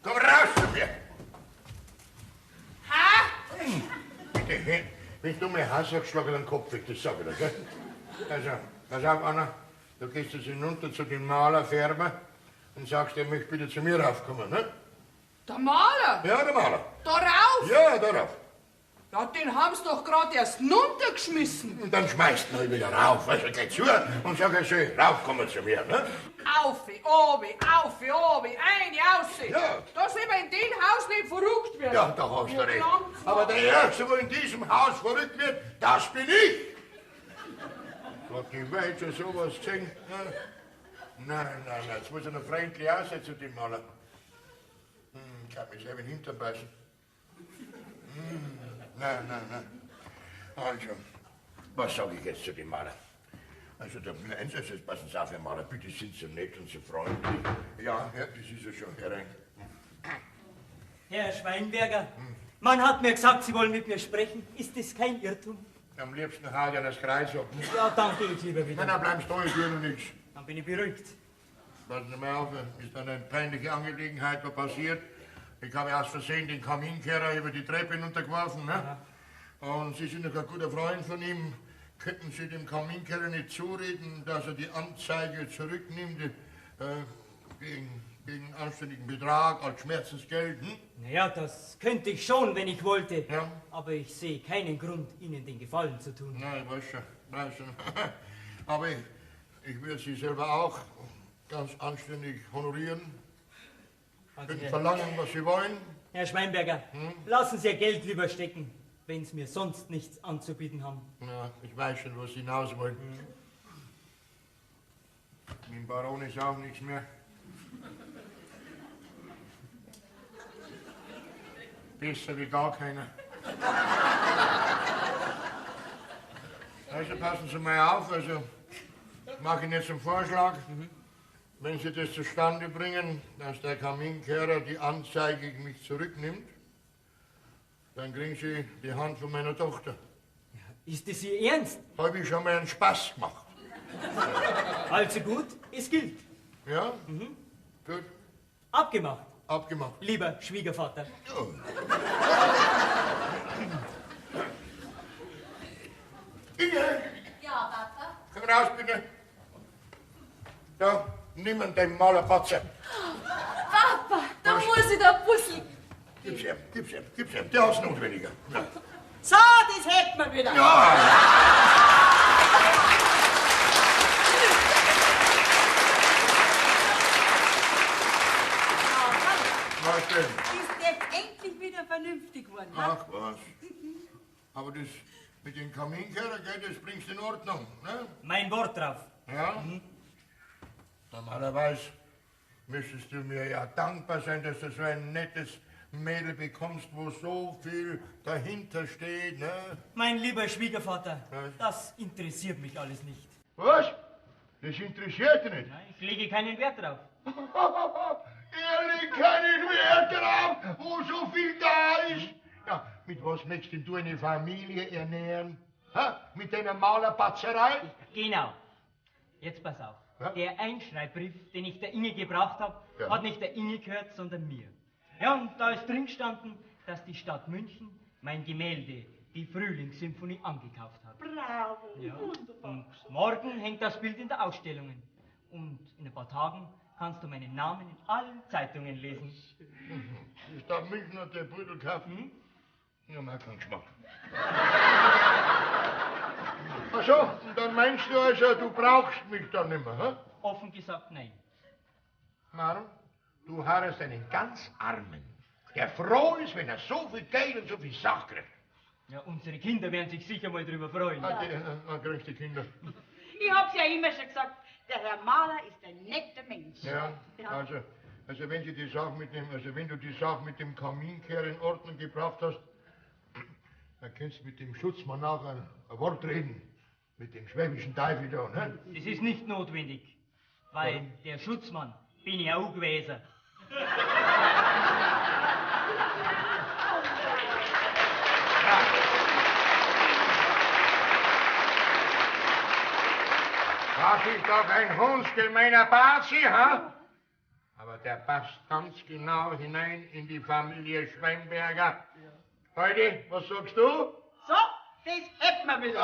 Komm raus zu mir! Ha? Bitte, wenn du mir hast, schlag ich den Kopf weg, das sag ich dir, gell? Also, pass auf, Anna. Du gehst jetzt hinunter zu dem Maler Färber und sagst, er möchte bitte zu mir raufkommen, ne? Der Maler? Ja, der Maler. Darauf? Ja, darauf. Ja, den haben's doch gerade erst runtergeschmissen. Und dann schmeißt man ihn wieder rauf. Also geht zu und sagt schön, raufkommen zu mir, ne? Aufe, obi, eine ausse. Ja. Dass wir in dem Haus nicht verrückt werden. Ja, da hast du recht. Langsam. Aber der Erste, wo in diesem Haus verrückt wird, das bin ich. Hat die Welt schon sowas gesehen? Nein, jetzt muss er noch freundlich aussetzen, die Maler. Ich kann mich selber in den Hintern beißen. Nein. Also, was sage ich jetzt zu dem Maler? Also, der Einsatz, jetzt passen Sie auf, Herr Maler, bitte sind Sie nett und so freundlich. Ja, das ist ja schon herein. Herr Schweinberger, man hat mir gesagt, Sie wollen mit mir sprechen. Ist das kein Irrtum? Am liebsten hau ich an das Kreis ab. Ja, dann gehe ich lieber wieder. Nein, bleibst da, ich tue noch nichts. Dann bin ich beruhigt. Passen Sie mal auf, ist eine peinliche Angelegenheit, was passiert. Ich habe aus Versehen den Kaminkehrer über die Treppe hinuntergeworfen, ne? Und Sie sind doch ein guter Freund von ihm. Könnten Sie dem Kaminkehrer nicht zureden, dass er die Anzeige zurücknimmt gegen anständigen Betrag als Schmerzensgeld? Naja, das könnte ich schon, wenn ich wollte. Ja. Aber ich sehe keinen Grund, Ihnen den Gefallen zu tun. Nein, ich weiß schon. Aber ich würde Sie selber auch ganz anständig honorieren. Also, Können verlangen, was Sie wollen. Herr Schweinberger, lassen Sie Ihr Geld lieber stecken, wenn Sie mir sonst nichts anzubieten haben. Ja, ich weiß schon, wo Sie hinaus wollen. Mit dem Baron ist auch nichts mehr. Besser wie gar keiner. Also passen Sie mal auf, also ich mache Ihnen jetzt einen Vorschlag. Wenn Sie das zustande bringen, dass der Kaminkehrer die Anzeige gegen mich zurücknimmt, dann kriegen Sie die Hand von meiner Tochter. Ist es Ihr Ernst? Habe ich schon mal einen Spaß gemacht. Also gut, es gilt. Ja? Gut, Abgemacht, abgemacht. lieber Schwiegervater. Inge, Ja, Papa. komm raus bitte. Da, nimm ihn den Malerpatzer. Papa, da muss ich da puzzeln. Gib's ihm. Der hat's notwendiger. Ja. So, das hätten wir wieder. Was denn? Ist jetzt endlich wieder vernünftig geworden. ha? Ach was. Aber das mit dem Kaminkehrer, gell, das bringst du in Ordnung, ne? Mein Wort drauf. Ja? Normalerweise müsstest du mir ja dankbar sein, dass du so ein nettes Mädel bekommst, wo so viel dahinter steht, ne? Mein lieber Schwiegervater, Was? das interessiert mich alles nicht. Was? Das interessiert dich nicht? Ich lege keinen Wert drauf. Ehrlich, keinen Wert drauf, wo so viel da ist. Ja, mit was möchtest denn du eine Familie ernähren? Ha? Mit deiner Malerpatzerei? Genau. Jetzt pass auf. Ja? Der Einschreibbrief, den ich der Inge gebracht habe, Ja. hat nicht der Inge gehört, sondern mir. Ja, und da ist drin gestanden, dass die Stadt München mein Gemälde, die Frühlingssymphonie, angekauft hat. Bravo, Ja. wunderbar. Und morgen hängt das Bild in der Ausstellung. Und in ein paar Tagen kannst du meinen Namen in allen Zeitungen lesen. Die Stadt München hat der Brüdel gekauft. Ja, man hat keinen Geschmack. Ach so, und dann meinst du also, du brauchst mich dann nicht mehr, hä? Offen gesagt, nein. Warum? Du hast einen ganz Armen, der froh ist, wenn er so viel Geld und so viel Sache kriegt. Ja, unsere Kinder werden sich sicher mal drüber freuen. Kriegst die Kinder. Ich hab's ja immer schon gesagt, der Herr Maler ist ein netter Mensch. Ja, Ja. also wenn du die Sache mit dem Kaminkehrer in Ordnung gebracht hast, dann kannst du mit dem Schutzmann auch ein Wort reden. Mit dem schwäbischen Teufel da, ne? Das ist nicht notwendig, weil der Schutzmann bin ich auch gewesen. Das ist doch ein hundsgemeiner Bazi, ha? Aber der passt ganz genau hinein in die Familie Schweinberger. Heidi, was sagst du? So, das hätten wir wieder.